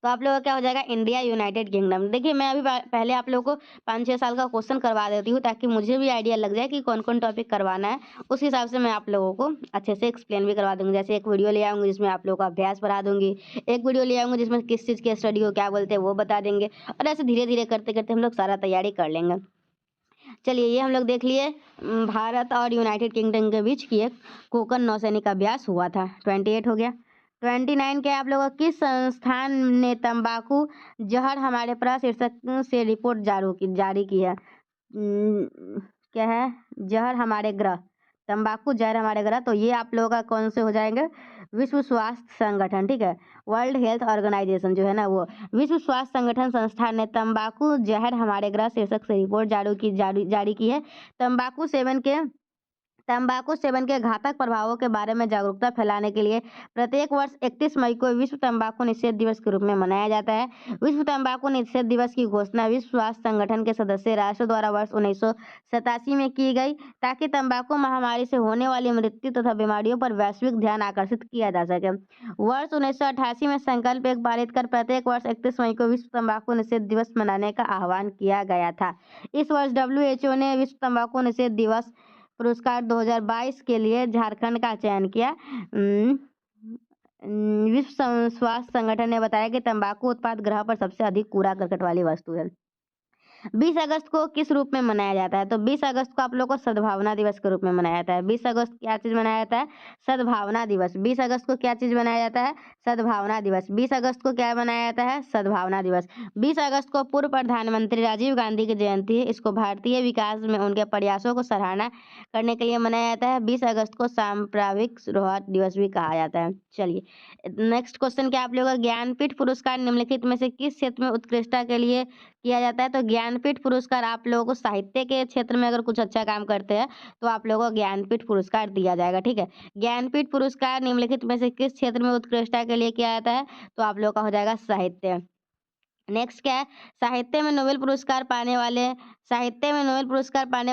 तो आप लोगों का क्या हो जाएगा? India United kingdom. देखिए मैं अभी पहले आप लोगों को 5-6 साल का क्वेश्चन करवा देती हूँ, ताकि मुझे भी आइडिया लग जाए कि कौन कौन टॉपिक करवाना है। उस हिसाब से मैं आप लोगों को अच्छे से एक्सप्लेन भी करवा दूंगी। जैसे एक वीडियो ले आऊँगी जिसमें आप लोगों का अभ्यास पढ़ा दूंगी, एक वीडियो ले आऊँगी जिसमें किस चीज़ की स्टडी को क्या बोलते हैं वो बता देंगे, और ऐसे धीरे धीरे करते करते हम लोग सारा तैयारी कर लेंगे। चलिए ये हम लोग देख लिए भारत और यूनाइटेड किंगडम के बीच की एक कोकण नौसैनिक अभ्यास हुआ था। 28 हो गया। 29 क्या है आप लोगों का, किस संस्थान ने तंबाकू जहर हमारे प्राण शीर्षक से रिपोर्ट जारी की है। क्या है, जहर हमारे ग्रह, तंबाकू जहर हमारे ग्रह, तो ये आप लोगों का कौन से हो जाएंगे, विश्व स्वास्थ्य संगठन, ठीक है, वर्ल्ड हेल्थ ऑर्गेनाइजेशन जो है ना वो। विश्व स्वास्थ्य संगठन संस्थान ने तंबाकू जहर हमारे ग्रह शीर्षक से रिपोर्ट जारी की है। तंबाकू सेवन के घातक प्रभावों के बारे में जागरूकता फैलाने के लिए प्रत्येक वर्ष 31 मई को विश्व तंबाकू निषेध दिवस के रूप में मनाया जाता है। विश्व तंबाकू निषेध दिवस की घोषणा विश्व स्वास्थ्य संगठन के सदस्य राष्ट्र द्वारा वर्ष 1987 में की गई, ताकि तंबाकू महामारी से होने वाली मृत्यु तथा बीमारियों पर वैश्विक ध्यान आकर्षित किया जा सके। वर्ष 1988 में संकल्प एक पारित कर प्रत्येक वर्ष 31 मई को विश्व तंबाकू निषेध दिवस मनाने का आह्वान किया गया था। इस वर्ष WHO ने विश्व तंबाकू निषेध दिवस पुरस्कार 2022 के लिए झारखंड का चयन किया। विश्व स्वास्थ्य संगठन ने बताया कि तंबाकू उत्पाद ग्रह पर सबसे अधिक कूड़ा करकट वाली वस्तु है। 20 अगस्त को किस रूप में मनाया जाता है, तो 20 अगस्त को आप लोग को सद्भावना दिवस के रूप में मनाया जाता है। 20 अगस्त क्या चीज मनाया जाता है, सद्भावना दिवस। 20 अगस्त को क्या चीज मनाया जाता है, सद्भावना दिवस। 20 अगस्त को क्या मनाया जाता है, सद्भावना दिवस। 20 अगस्त को पूर्व प्रधानमंत्री राजीव गांधी की जयंती है। इसको भारतीय विकास में उनके प्रयासों को सराहना करने के लिए मनाया जाता है। 20 अगस्त को सांप्रदायिक सौहार्द दिवस भी कहा जाता है। चलिए नेक्स्ट क्वेश्चन क्या आप लोगों का, ज्ञानपीठ पुरस्कार निम्नलिखित में से किस क्षेत्र में उत्कृष्टता के लिए किया जाता है, तो ज्ञानपीठ पुरस्कार आप लोगों को साहित्य के क्षेत्र में अगर कुछ अच्छा काम करते हैं तो आप लोगों को ज्ञानपीठ पुरस्कार दिया जाएगा, ठीक है। ज्ञानपीठ पुरस्कार निम्नलिखित में से किस क्षेत्र में उत्कृष्टता के लिए किया जाता है, तो आप लोगों का हो जाएगा साहित्य। नेक्स्ट क्या है, साहित्य में नोबेल पुरस्कार पाने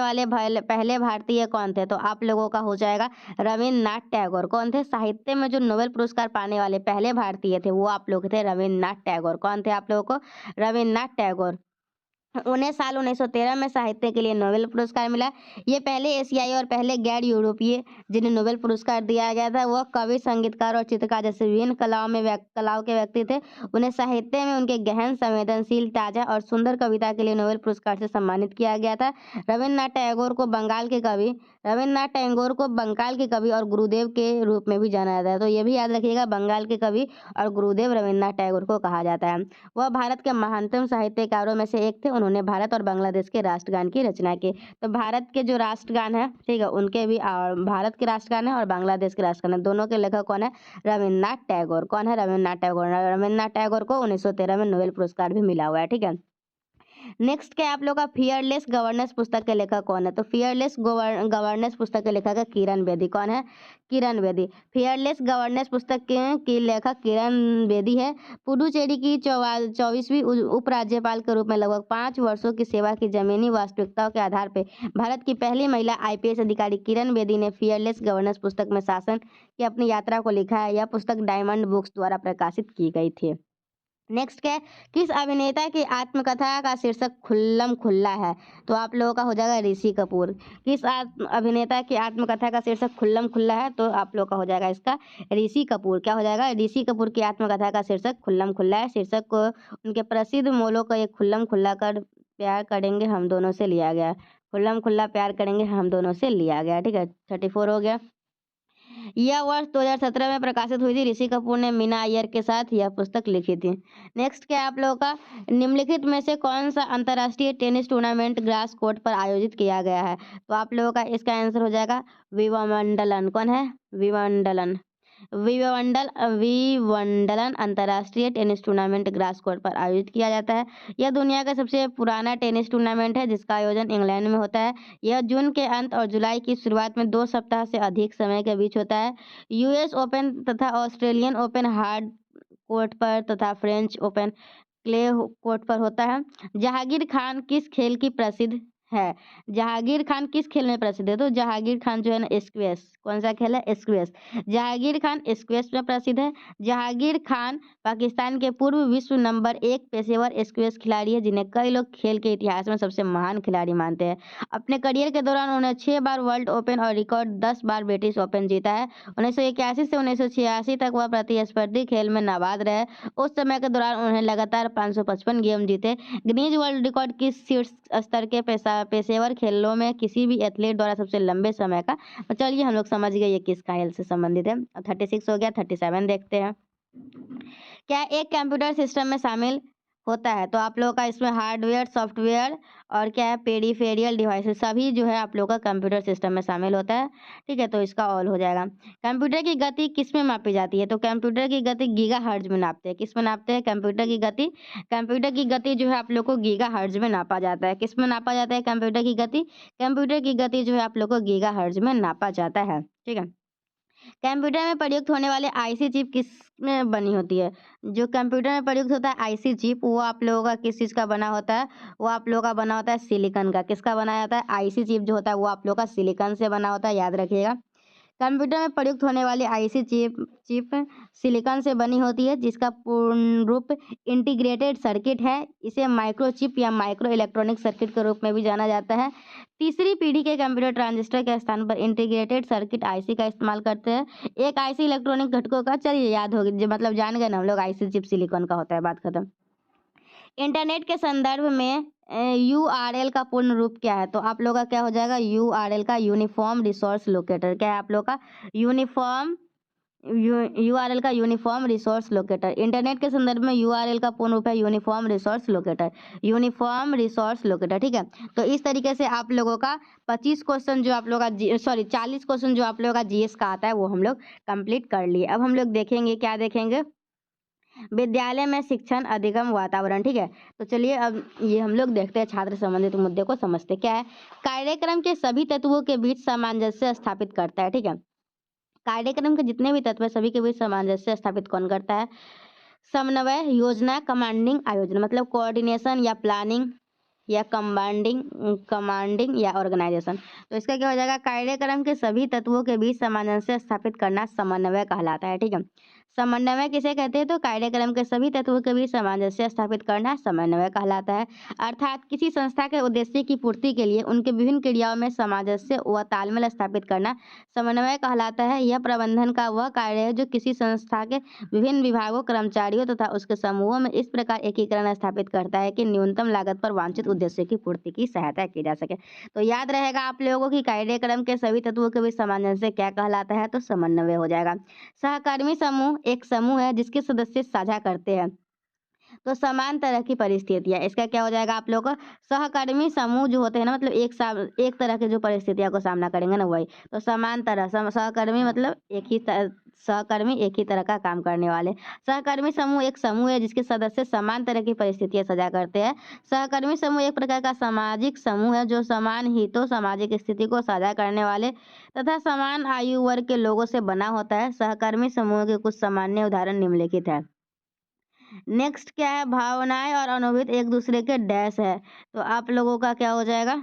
वाले पहले भारतीय कौन थे, तो आप लोगों का हो जाएगा रविन्द्रनाथ टैगोर। कौन थे, साहित्य में जो नोबेल पुरस्कार पाने वाले पहले भारतीय थे वो आप लोग थे रविन्द्रनाथ टैगोर। कौन थे आप लोगों को, रविन्द्रनाथ टैगोर। उन्हें साल 1913 में साहित्य के लिए नोबेल पुरस्कार मिला। ये पहले एशियाई और पहले गैर यूरोपीय जिन्हें नोबेल पुरस्कार दिया गया था। वह कवि, संगीतकार और चित्रकार जैसे विभिन्न कलाओं के व्यक्ति थे। उन्हें साहित्य में उनके गहन, संवेदनशील, ताजा और सुंदर कविता के लिए नोबेल पुरस्कार से सम्मानित किया गया था। रविन्द्रनाथ टैगोर को बंगाल के कवि और गुरुदेव के रूप में भी जाना जाता है। तो ये भी याद रखिएगा, बंगाल के कवि और गुरुदेव रविन्द्रनाथ टैगोर को कहा जाता है। वह भारत के महानतम साहित्यकारों में से एक थे। उन्होंने भारत और बांग्लादेश के राष्ट्रगान की रचना की। तो भारत के जो राष्ट्रगान है, ठीक है, उनके भी भारत के राष्ट्रगान है और बांग्लादेश के राष्ट्रगान है, दोनों के लेखक कौन है, रविन्द्रनाथ टैगोर। कौन है, रविन्द्रनाथ टैगोर। रविन्द्रनाथ टैगोर को 1913 में नोबेल पुरस्कार भी मिला हुआ है, ठीक है। नेक्स्ट क्या है आप लोग का, फियरलेस गवर्नेंस पुस्तक के लेखक कौन है, तो फियरलेस गवर्नेंस पुस्तक के लेखक है किरण बेदी। कौन है, किरण बेदी। फियरलेस गवर्नेंस पुस्तक की लेखक किरण बेदी है। पुडुचेरी की 24वीं उपराज्यपाल के रूप में लगभग 5 वर्षों की सेवा की जमीनी वास्तविकताओं के आधार पर भारत की पहली महिला IPS अधिकारी किरण बेदी ने फियरलेस गवर्नेंस पुस्तक में शासन की अपनी यात्रा को लिखा है। यह पुस्तक डायमंड बुक्स द्वारा प्रकाशित की गई थी। नेक्स्ट क्या है, किस अभिनेता की आत्मकथा का शीर्षक खुल्लम खुल्ला है, तो आप लोगों का हो जाएगा ऋषि कपूर। किस अभिनेता की आत्मकथा का शीर्षक खुल्लम खुल्ला है, तो आप लोग का हो जाएगा इसका ऋषि कपूर। क्या हो जाएगा, ऋषि कपूर की आत्मकथा का शीर्षक खुल्लम खुल्ला है। शीर्षक को उनके प्रसिद्ध मोलो को एक खुल्लम खुल्ला कर प्यार करेंगे हम दोनों से लिया गया। खुल्लम खुल्ला प्यार करेंगे हम दोनों से लिया गया, ठीक है। 34 हो गया। यह वर्ष 2017 में प्रकाशित हुई थी। ऋषि कपूर ने मीना अय्यर के साथ यह पुस्तक लिखी थी। नेक्स्ट क्या है आप लोगों का, निम्नलिखित में से कौन सा अंतर्राष्ट्रीय टेनिस टूर्नामेंट ग्रास कोर्ट पर आयोजित किया गया है, तो आप लोगों का इसका आंसर हो जाएगा विंबलडन। कौन है, विंबलडन। विंबलडन अंतर्राष्ट्रीय टेनिस टूर्नामेंट ग्रास कोर्ट पर आयोजित किया जाता है। यह दुनिया का सबसे पुराना टेनिस टूर्नामेंट है जिसका आयोजन इंग्लैंड में होता है। यह जून के अंत और जुलाई की शुरुआत में 2 सप्ताह से अधिक समय के बीच होता है। US ओपन तथा ऑस्ट्रेलियन ओपन हार्ड कोर्ट पर तथा फ्रेंच ओपन क्ले कोर्ट पर होता है। जहांगीर खान किस खेल की प्रसिद्ध है, जहांगीर खान किस खेल में प्रसिद्ध है, तो जहांगीर खान जो है ना स्क्वैश। कौन सा खेल है, स्क्वैश। जहांगीर खान स्क्वैश में प्रसिद्ध है। जहांगीर खान पाकिस्तान के पूर्व विश्व नंबर 1 पेशेवर स्क्वैश खिलाड़ी है जिन्हें कई लोग खेल के इतिहास में सबसे महान खिलाड़ी मानते हैं। अपने करियर के दौरान उन्होंने 6 बार वर्ल्ड ओपन और रिकॉर्ड 10 बार ब्रिटिश ओपन जीता है। 1981 से 1986 तक वह प्रतिस्पर्धी खेल में नाबाद रहे। उस समय के दौरान उन्हें लगातार 555 गेम जीते। गिनीज वर्ल्ड रिकॉर्ड की शीर्ष स्तर के पेशेवर खेलों में किसी भी एथलीट द्वारा सबसे लंबे समय का। तो चलिए हम लोग समझ गए ये किस खेल से संबंधित है। 36 हो गया, 37 देखते हैं। क्या एक कंप्यूटर सिस्टम में शामिल होता है? तो आप लोगों का इसमें हार्डवेयर, सॉफ्टवेयर और क्या है, पेरिफेरल डिवाइसेस सभी जो है आप लोगों का कंप्यूटर सिस्टम में शामिल होता है। ठीक है, तो इसका ऑल हो जाएगा। कंप्यूटर की गति किस में मापी जाती है? तो कंप्यूटर की गति गीगाहर्ट्ज में नापते हैं। किस में नापते हैं कंप्यूटर की गति? कंप्यूटर की गति जो है आप लोग को गीगाहर्ट्ज में नापा जाता है। किस में नापा जाता है कंप्यूटर की गति? कंप्यूटर की गति जो है आप लोग को गीगाहर्ट्ज में नापा जाता है। ठीक है। कंप्यूटर में प्रयुक्त होने वाले आईसी चिप किस में बनी होती है? जो कंप्यूटर में प्रयुक्त होता है आईसी चिप, वो आप लोगों का किस चीज़ का बना होता है? वो आप लोगों का बना होता है सिलिकॉन का। किसका बनाया होता है? आईसी चिप जो होता है वो आप लोगों का सिलिकॉन से बना होता है, याद रखिएगा। कंप्यूटर में प्रयुक्त होने वाली आईसी चिप चिप सिलिकॉन से बनी होती है, जिसका पूर्ण रूप इंटीग्रेटेड सर्किट है। इसे माइक्रोचिप या माइक्रो इलेक्ट्रॉनिक सर्किट के रूप में भी जाना जाता है। तीसरी पीढ़ी के कंप्यूटर ट्रांजिस्टर के स्थान पर इंटीग्रेटेड सर्किट आईसी का इस्तेमाल करते हैं। एक आईसी इलेक्ट्रॉनिक घटकों का, चलिए याद होगी, जो मतलब जान गए ना हम लोग, आईसी चिप सिलिकॉन का होता है, बात खत्म। इंटरनेट के संदर्भ में यूआरएल का पूर्ण रूप क्या है? तो आप लोग का क्या हो जाएगा? यूआरएल का यूनिफॉर्म रिसोर्स लोकेटर। क्या है आप लोग का? यूनिफॉर्म यूआरएल का यूनिफॉर्म रिसोर्स लोकेटर। इंटरनेट के संदर्भ में यूआरएल का पूर्ण रूप है uniform resource locator. Uniform resource locator. ठीक है, तो इस तरीके से आप लोगों का 25 क्वेश्चन जो आप लोगों का 40 क्वेश्चन जो आप लोगों का जीएस का आता है वो हम लोग कंप्लीट कर लिए। अब हम लोग देखेंगे, क्या देखेंगे? विद्यालय में शिक्षण अधिगम वातावरण। ठीक है, तो चलिए अब ये हम लोग देखते हैं, छात्र संबंधित मुद्दे को समझते। क्या है? कार्यक्रम के सभी तत्वों के बीच सामंजस्य स्थापित करता है। ठीक है, कार्यक्रम के जितने भी तत्व है सभी के बीच सामंजस्य स्थापित कौन करता है? समन्वय, योजना, कमांडिंग, आयोजन, मतलब कोऑर्डिनेशन या प्लानिंग या कमांडिंग कमांडिंग या ऑर्गेनाइजेशन। तो इसका क्या हो जाएगा? कार्यक्रम के सभी तत्वों के बीच सामंजस्य स्थापित करना समन्वय कहलाता है। ठीक है, समन्वय किसे कहते हैं? तो कार्यक्रम के सभी तत्वों के बीच सामंजस्य स्थापित करना समन्वय कहलाता है। अर्थात किसी संस्था के उद्देश्य की पूर्ति के लिए उनके विभिन्न क्रियाओं में सामंजस्य व तालमेल स्थापित करना समन्वय कहलाता है। यह प्रबंधन का वह कार्य है जो किसी संस्था के विभिन्न विभागों, कर्मचारियों तथा उसके समूहों में इस प्रकार एकीकरण स्थापित करता है कि न्यूनतम लागत पर वांछित उद्देश्य की पूर्ति की सहायता की जा सके। तो याद रहेगा आप लोगों की कार्यक्रम के सभी तत्वों के बीच सामंजस्य क्या कहलाता है? तो समन्वय हो जाएगा। सहकर्मी समूह एक समूह है जिसके सदस्य साझा करते हैं तो समान तरह की परिस्थितियां। इसका क्या हो जाएगा आप लोगों का? सहकर्मी समूह जो होते हैं ना, मतलब एक तरह के जो परिस्थितियों को सामना करेंगे ना, वही तो समान तरह। सहकर्मी मतलब सहकर्मी एक ही तरह का काम करने वाले। सहकर्मी समूह एक समूह है जिसके सदस्य समान तरह की परिस्थितियां साझा करते हैं। सहकर्मी समूह एक प्रकार का सामाजिक समूह है जो समान हितों, सामाजिक स्थिति को साझा करने वाले तथा समान आयु वर्ग के लोगों से बना होता है। सहकर्मी समूह के कुछ सामान्य उदाहरण निम्नलिखित है। नेक्स्ट क्या है? भावनाएं और अनुभूति एक दूसरे के डैश है। तो आप लोगों का क्या हो जाएगा?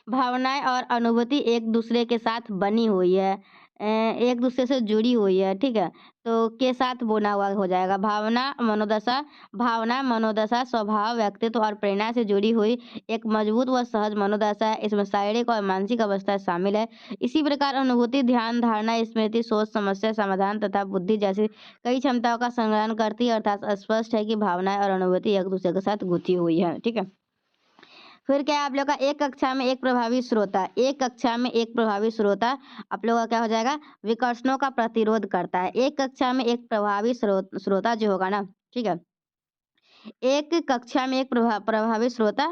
भावनाएं और अनुभूति एक दूसरे के साथ बनी हुई है, एक दूसरे से जुड़ी हुई है। ठीक है, तो के साथ बुना हुआ हो जाएगा। भावना मनोदशा स्वभाव, व्यक्तित्व और प्रेरणा से जुड़ी हुई एक मजबूत व सहज मनोदशा है। इसमें शारीरिक और मानसिक अवस्था शामिल है। इसी प्रकार अनुभूति ध्यान, धारणा, स्मृति, सोच, समस्या समाधान तथा बुद्धि जैसी कई क्षमताओं का संग्रहण करती है। अर्थात स्पष्ट है कि भावनाएं और अनुभूति एक दूसरे के साथ गुथी हुई है। ठीक है, फिर क्या है आप लोग का? एक कक्षा में एक प्रभावी श्रोता। एक कक्षा में एक प्रभावी श्रोता आप लोग का क्या हो जाएगा? विकर्षणों का प्रतिरोध करता है। एक कक्षा में एक प्रभावी श्रोता जो होगा ना, ठीक है, एक कक्षा में एक प्रभावी श्रोता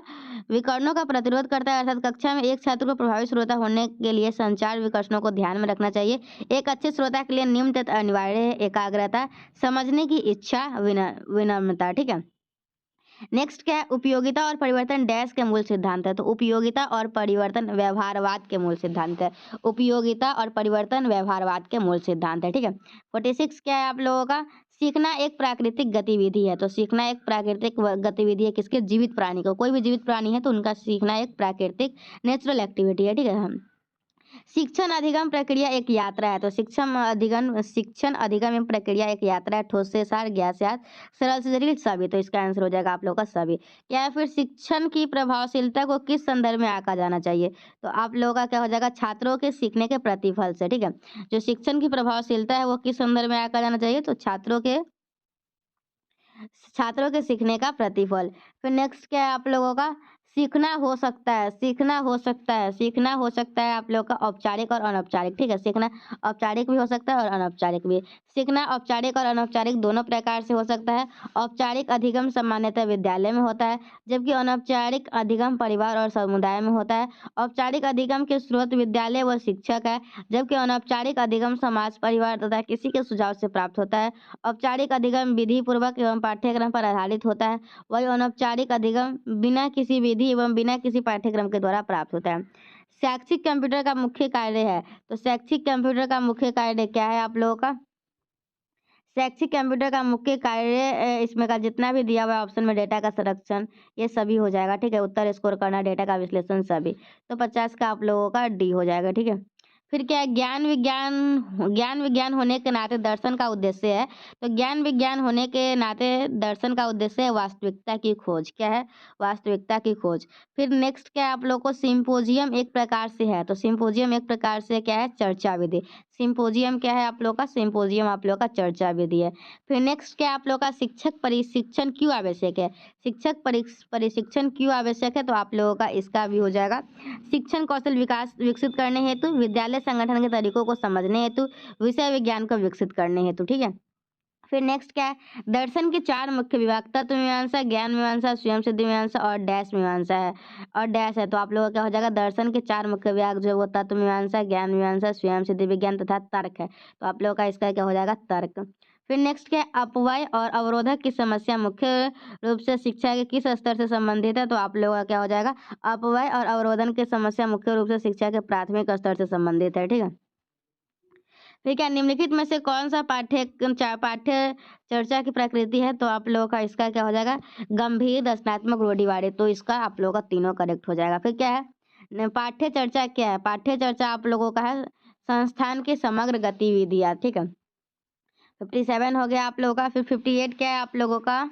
विकर्णों का प्रतिरोध करता है। अर्थात कक्षा में एक छात्र को प्रभावी श्रोता होने के लिए संचार विकर्षणों को ध्यान में रखना चाहिए। एक अच्छे श्रोता के लिए निम्न तत्व अनिवार्य है: एकाग्रता, समझने की इच्छा, विनम्रता। ठीक है, नेक्स्ट क्या है? उपयोगिता और परिवर्तन डैश के मूल सिद्धांत है। तो उपयोगिता और परिवर्तन व्यवहारवाद के मूल सिद्धांत है। उपयोगिता और परिवर्तन व्यवहारवाद के मूल सिद्धांत है। ठीक है, 46 क्या है आप लोगों का? सीखना एक प्राकृतिक गतिविधि है। तो सीखना एक प्राकृतिक गतिविधि है किसके? जीवित प्राणी को। कोई भी जीवित प्राणी है तो उनका सीखना एक प्राकृतिक नेचुरल एक्टिविटी है। ठीक है, शिक्षण अधिगम प्रक्रिया एक यात्रा है। तो शिक्षण अधिगम एवं प्रक्रिया एक यात्रा है। ठोस से सार, ज्ञात से याद, सरल से जटिल, सभी। तो इसका आंसर हो जाएगा आप लोग का सभी। क्या है फिर? शिक्षण की प्रभावशीलता को किस संदर्भ में आंका जाना चाहिए? तो आप लोगों का क्या हो जाएगा? छात्रों के सीखने के प्रतिफल से। ठीक है, जो शिक्षण की प्रभावशीलता है वो किस संदर्भ में आंका जाना चाहिए? तो छात्रों के छात्रों के सीखने का प्रतिफल। फिर नेक्स्ट क्या है आप लोगों का, सीखना हो सकता है, सीखना हो सकता है, सीखना हो सकता है आप लोग का औपचारिक और अनौपचारिक, ठीक है। सीखना औपचारिक भी हो सकता है और अनौपचारिक भी। सीखना औपचारिक और अनौपचारिक दोनों प्रकार से हो सकता है। औपचारिक अधिगम सामान्यतः विद्यालय में होता है, जबकि अनौपचारिक अधिगम परिवार और समुदाय में होता है। औपचारिक अधिगम के स्रोत विद्यालय व शिक्षक है, जबकि अनौपचारिक अधिगम समाज, परिवार तथा किसी के सुझाव से प्राप्त होता है। औपचारिक अधिगम विधि पूर्वक एवं पाठ्यक्रम पर आधारित होता है, वही अनौपचारिक अधिगम बिना किसी विधि एवं बिना किसी पाठ्यक्रम के द्वारा प्राप्त होता है। शैक्षिक कंप्यूटर का मुख्य कार्य है, तो शैक्षिक कंप्यूटर का मुख्य कार्य क्या है आप लोगों का, शैक्षिक कंप्यूटर का मुख्य कार्य इसमें का जितना भी दिया हुआ है ऑप्शन में, डेटा का संरक्षण, ये सभी हो जाएगा, ठीक है। उत्तर स्कोर करना, डेटा का विश्लेषण सभी, तो 50 का आप लोगों का डी हो जाएगा, ठीक है। फिर क्या है, ज्ञान विज्ञान होने के नाते दर्शन का उद्देश्य है, तो ज्ञान विज्ञान होने के नाते दर्शन का उद्देश्य है वास्तविकता की खोज, क्या है, वास्तविकता की खोज। फिर नेक्स्ट क्या है आप लोग को, सिंपोजियम एक प्रकार से है, तो सिंपोजियम एक प्रकार से क्या है, चर्चा विधि। सिंपोजियम क्या है आप लोग का, सिंपोजियम आप लोग का चर्चा विधि है। फिर नेक्स्ट क्या है आप लोग का, शिक्षक प्रशिक्षण क्यों आवश्यक है, शिक्षक प्रशिक्षण क्यों आवश्यक है, तो आप लोगों का इसका भी हो जाएगा, शिक्षण कौशल विकास विकसित करने हेतु, विद्यालय संगठन के तरीकों को समझने हेतु, विषय विज्ञान को विकसित करने हेतु, ठीक है। फिर नेक्स्ट क्या है, दर्शन के 4 मुख्य विभाग, तत्व मीमांसा, ज्ञान मीमांसा, स्वयं सिद्धि मीमांसा और डैश मीमांसा है, और डैश है, तो आप लोगों का क्या हो जाएगा, दर्शन के 4 मुख्य विभाग जो वो तत्व मीमांसा, ज्ञान मीमांसा, स्वयं सिद्धि विज्ञान तथा तर्क है, तो आप लोगों का इसका क्या हो जाएगा, तर्क। फिर नेक्स्ट क्या है, अपव्यय और अवरोधक की समस्या मुख्य रूप से शिक्षा के किस स्तर से संबंधित है, तो आप लोगों का क्या हो जाएगा, अपव्यय और अवरोधन की समस्या मुख्य रूप से शिक्षा के प्राथमिक स्तर से संबंधित है, ठीक है। फिर क्या, निम्नलिखित में से कौन सा पाठ्य चर्चा की प्रकृति है, तो आप लोगों का इसका क्या हो जाएगा, गंभीर, रचनात्मक, रूढ़िवादी, तो इसका आप लोगों का तीनों करेक्ट हो जाएगा। फिर क्या है, पाठ्य चर्चा क्या है, पाठ्य चर्चा आप लोगों का है संस्थान की समग्र गतिविधियाँ, ठीक है। 57 हो गया आप लोगों का। फिर 58 क्या है आप लोगों का,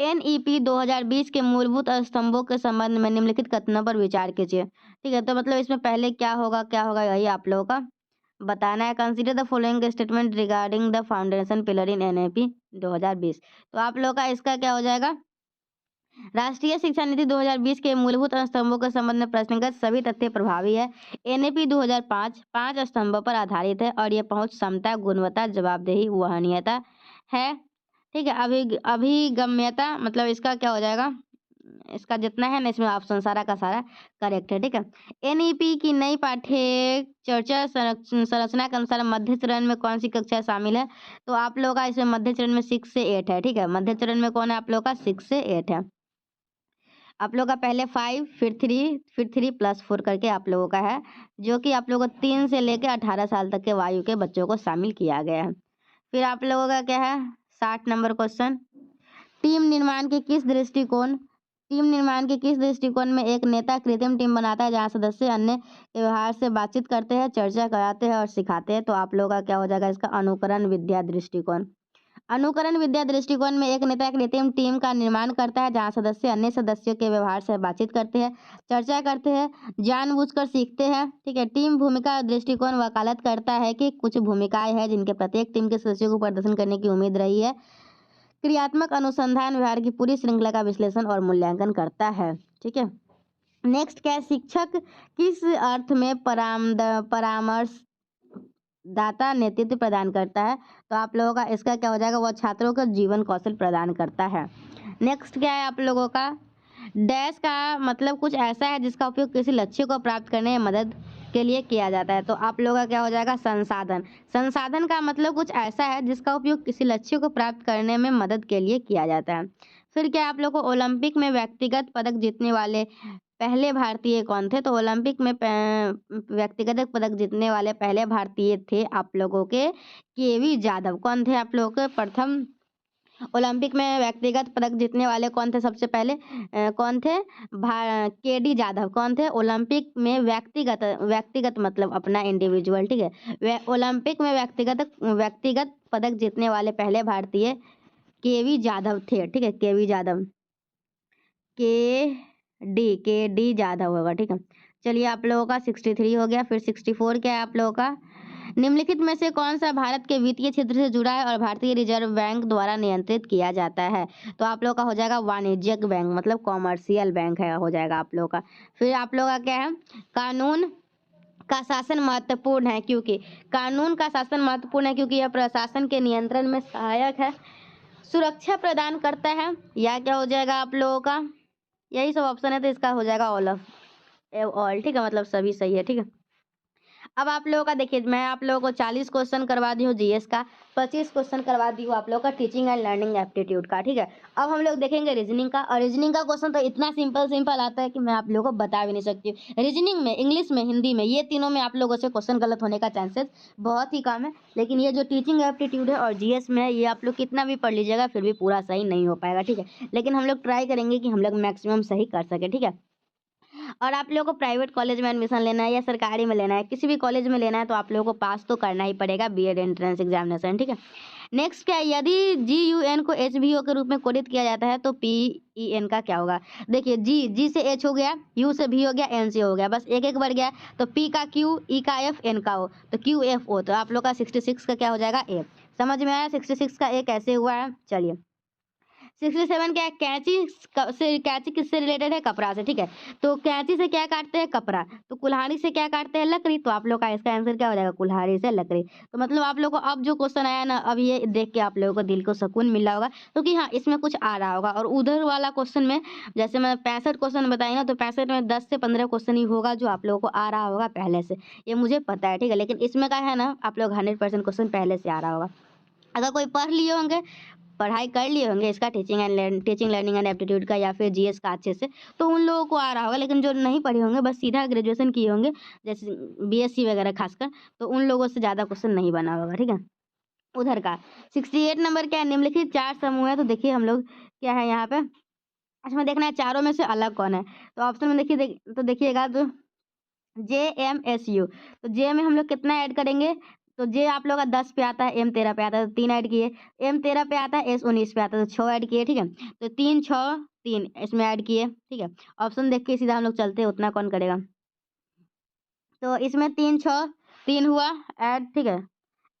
NEP 2020 के मूलभूत स्तंभों के संबंध में निम्नलिखित कथनों पर विचार कीजिए, ठीक है। तो मतलब इसमें पहले क्या होगा यही आप लोगों का बताना है। Consider the following statement regarding the foundation pillar in NEP 2020, तो आप लोगों का इसका क्या हो जाएगा, राष्ट्रीय शिक्षा नीति 2020 के मूलभूत स्तंभों के संबंध में प्रश्नगत सभी तथ्य प्रभावी है। NEP 2005 5 स्तंभों पर आधारित है और ये पहुंच, क्षमता, गुणवत्ता, जवाबदेही, वहनीयता है, ठीक है। अभिगम्यता, मतलब इसका क्या हो जाएगा, इसका जितना है ना इसमें ऑप्शन सारा का सारा करेक्ट है, ठीक है। NEP की नई पाठ्य चर्चा संरचना के अनुसार मध्य चरण में कौन सी कक्षा शामिल है, तो आप लोगों का इसमें मध्य चरण में 6 से 8 है, ठीक है। मध्य चरण में कौन है आप लोगों का, 6 से 8 है। आप लोगों का पहले 5 फिर 3 फिर 3+4 करके आप लोगों का है, जो कि आप लोगों को 3 से लेकर 18 साल तक के वायु के बच्चों को शामिल किया गया है। फिर आप लोगों का क्या है, 60 नंबर क्वेश्चन, टीम निर्माण के किस दृष्टिकोण में एक नेता कृत्रिम टीम बनाता है जहां सदस्य अन्य के व्यवहार से बातचीत करते हैं, चर्चा कराते हैं और सिखाते हैं, तो आप लोगों का क्या हो जाएगा इसका, अनुकरण विद्या दृष्टिकोण। अनुकरण विद्या दृष्टिकोण में एक नेता कृत्रिम टीम का निर्माण करता है जहां सदस्य अन्य सदस्यों के व्यवहार से बातचीत करते हैं, चर्चा करते हैं, जानबूझकर सीखते हैं, ठीक है। टीम भूमिका दृष्टिकोण वकालत करता है कि कुछ भूमिकाएं हैं जिनके प्रत्येक टीम के सदस्यों को प्रदर्शन करने की उम्मीद रही है। क्रियात्मक अनुसंधान व्यवहार की पूरी श्रृंखला का विश्लेषण और मूल्यांकन करता है, ठीक है। नेक्स्ट क्या है, शिक्षक किस अर्थ में परामर्श दाता नेतृत्व प्रदान करता है, तो आप लोगों का इसका क्या हो जाएगा, वह छात्रों को जीवन कौशल प्रदान करता है। नेक्स्ट क्या है आप लोगों का, डैश का मतलब कुछ ऐसा है जिसका उपयोग किसी लक्ष्य को प्राप्त करने में मदद के लिए किया जाता है, तो आप लोगों का क्या हो जाएगा, संसाधन। संसाधन का मतलब कुछ ऐसा है जिसका उपयोग किसी लक्ष्य को प्राप्त करने में मदद के लिए किया जाता है। फिर क्या आप लोगों को, ओलंपिक में व्यक्तिगत पदक जीतने वाले पहले भारतीय कौन थे, तो ओलंपिक में व्यक्तिगत पदक जीतने वाले पहले भारतीय थे आप लोगों के KV यादव। कौन थे आप लोगों के प्रथम ओलंपिक में व्यक्तिगत पदक जीतने वाले कौन थे सबसे पहले, कौन थे, KD यादव। कौन थे, ओलंपिक में व्यक्तिगत मतलब अपना इंडिविजुअल, ठीक है। ओलंपिक में व्यक्तिगत पदक जीतने वाले पहले भारतीय KV यादव थे, ठीक है। KV यादव, KD यादव होगा, ठीक है। चलिए आप लोगों का 63 हो गया। फिर 64 क्या है आप लोगों का, निम्नलिखित में से कौन सा भारत के वित्तीय क्षेत्र से जुड़ा है और भारतीय रिजर्व बैंक द्वारा नियंत्रित किया जाता है? तो आप लोग का हो जाएगा वाणिज्यिक बैंक, मतलब कॉमर्शियल बैंक है, हो जाएगा आप लोग का। फिर आप लोग का क्या है, कानून का शासन महत्वपूर्ण है क्योंकि, कानून का शासन महत्वपूर्ण है क्योंकि यह प्रशासन के नियंत्रण में सहायक है, सुरक्षा प्रदान करता है, या क्या हो जाएगा आप लोगों का, यही सब ऑप्शन है, तो इसका हो जाएगा ऑल ऑफ ऑल, ठीक है, मतलब सभी सही है, ठीक है। अब आप लोगों का देखिए, मैं आप लोगों को 40 क्वेश्चन करवा दी हूँ जीएस का, 25 क्वेश्चन करवा दी हूँ आप लोगों का टीचिंग एंड लर्निंग एप्टीट्यूड का, ठीक है। अब हम लोग देखेंगे रीजनिंग का, और रीजनिंग का क्वेश्चन तो इतना सिंपल आता है कि मैं आप लोगों को बता भी नहीं सकती हूँ। रीजनिंग में, इंग्लिश में, हिंदी में, ये तीनों में आप लोगों से क्वेश्चन गलत होने का चांसेस बहुत ही कम है, लेकिन ये जो टीचिंग एप्टीट्यूड है और जीएस में है, ये आप लोग कितना भी पढ़ लीजिएगा फिर भी पूरा सही नहीं हो पाएगा, ठीक है। लेकिन हम लोग ट्राई करेंगे कि हम लोग मैक्सिमम सही कर सके, ठीक है। और आप लोगों को प्राइवेट कॉलेज में एडमिशन लेना है या सरकारी में लेना है, किसी भी कॉलेज में लेना है, तो आप लोगों को पास तो करना ही पड़ेगा बीएड एंट्रेंस एग्जामिनेशन, ठीक है। नेक्स्ट क्या है, यदि GUN को HBO के रूप में कोडित किया जाता है तो PEN का क्या होगा? देखिए, जी से H हो गया, U से V हो गया, N से हो गया, बस एक एक बढ़ गया, तो P का Q, E का F, N का O, तो QFO, तो आप लोग का 66 का क्या हो जाएगा, A। समझ में आया 66 का A कैसे हुआ है? चलिए, 67 क्या है, कैंची किससे रिलेटेड है, कपड़ा से, ठीक है। तो कैंची से क्या काटते हैं, कपड़ा, तो कुल्हाड़ी से क्या काटते हैं, लकड़ी, तो आप लोग का इसका आंसर क्या हो जाएगा, कुल्हाड़ी से लकड़ी। तो मतलब आप लोग को अब जो क्वेश्चन आया ना, अब ये देख के आप लोगों को दिल को सुकून मिल रहा होगा, क्योंकि हाँ, इसमें कुछ आ रहा होगा। और उधर वाला क्वेश्चन में, जैसे मैं 65 क्वेश्चन बताई ना, तो 65 में 10 से 15 क्वेश्चन ही होगा जो आप लोगों को आ रहा होगा पहले से, ये मुझे पता है, ठीक है। लेकिन इसमें का है ना, आप लोग 100% क्वेश्चन पहले से आ रहा होगा। अगर कोई पढ़ लिए होंगे, पढ़ाई कर लिए होंगे इसका, टीचिंग लर्निंग एंड एप्टीट्यूड का या फिर जीएस का अच्छे से, तो उन लोगों को आ रहा होगा। लेकिन जो नहीं पढ़े होंगे, बस सीधा ग्रेजुएशन किए होंगे, जैसे बीएससी वगैरह खासकर, तो उन लोगों से ज़्यादा क्वेश्चन नहीं बना होगा, ठीक है। उधर का 68 नंबर क्या है, निम्नलिखित 4 समूह है, तो देखिए हम लोग क्या है यहाँ पे, इसमें देखना है चारों में से अलग कौन है। तो ऑप्शन में तो देखिएगा, तो JMSU, तो जे में हम लोग कितना ऐड करेंगे, तो जे आप लोग का 10 पे आता है, एम 13 पे आता है, तो 3 ऐड किए, एम 13 पे आता है, एस 19 पे आता है, तो 6 ऐड किए, ठीक है। तो 3 6 3 इसमें ऐड किए, ठीक है। ऑप्शन देख के सीधा हम लोग चलते हैं, उतना कौन करेगा। तो इसमें 3 6 3 हुआ ऐड, ठीक है।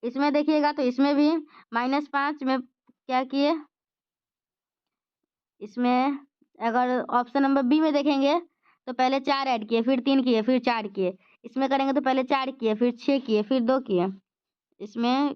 इसमें देखिएगा तो इसमें भी -5 में क्या किए, इसमें अगर ऑप्शन नंबर बी में देखेंगे, तो पहले 4 ऐड किए, फिर 3 किए, फिर 4 किए। इसमें करेंगे तो पहले 4 किए, फिर 6 किए, फिर 2 किए। इसमें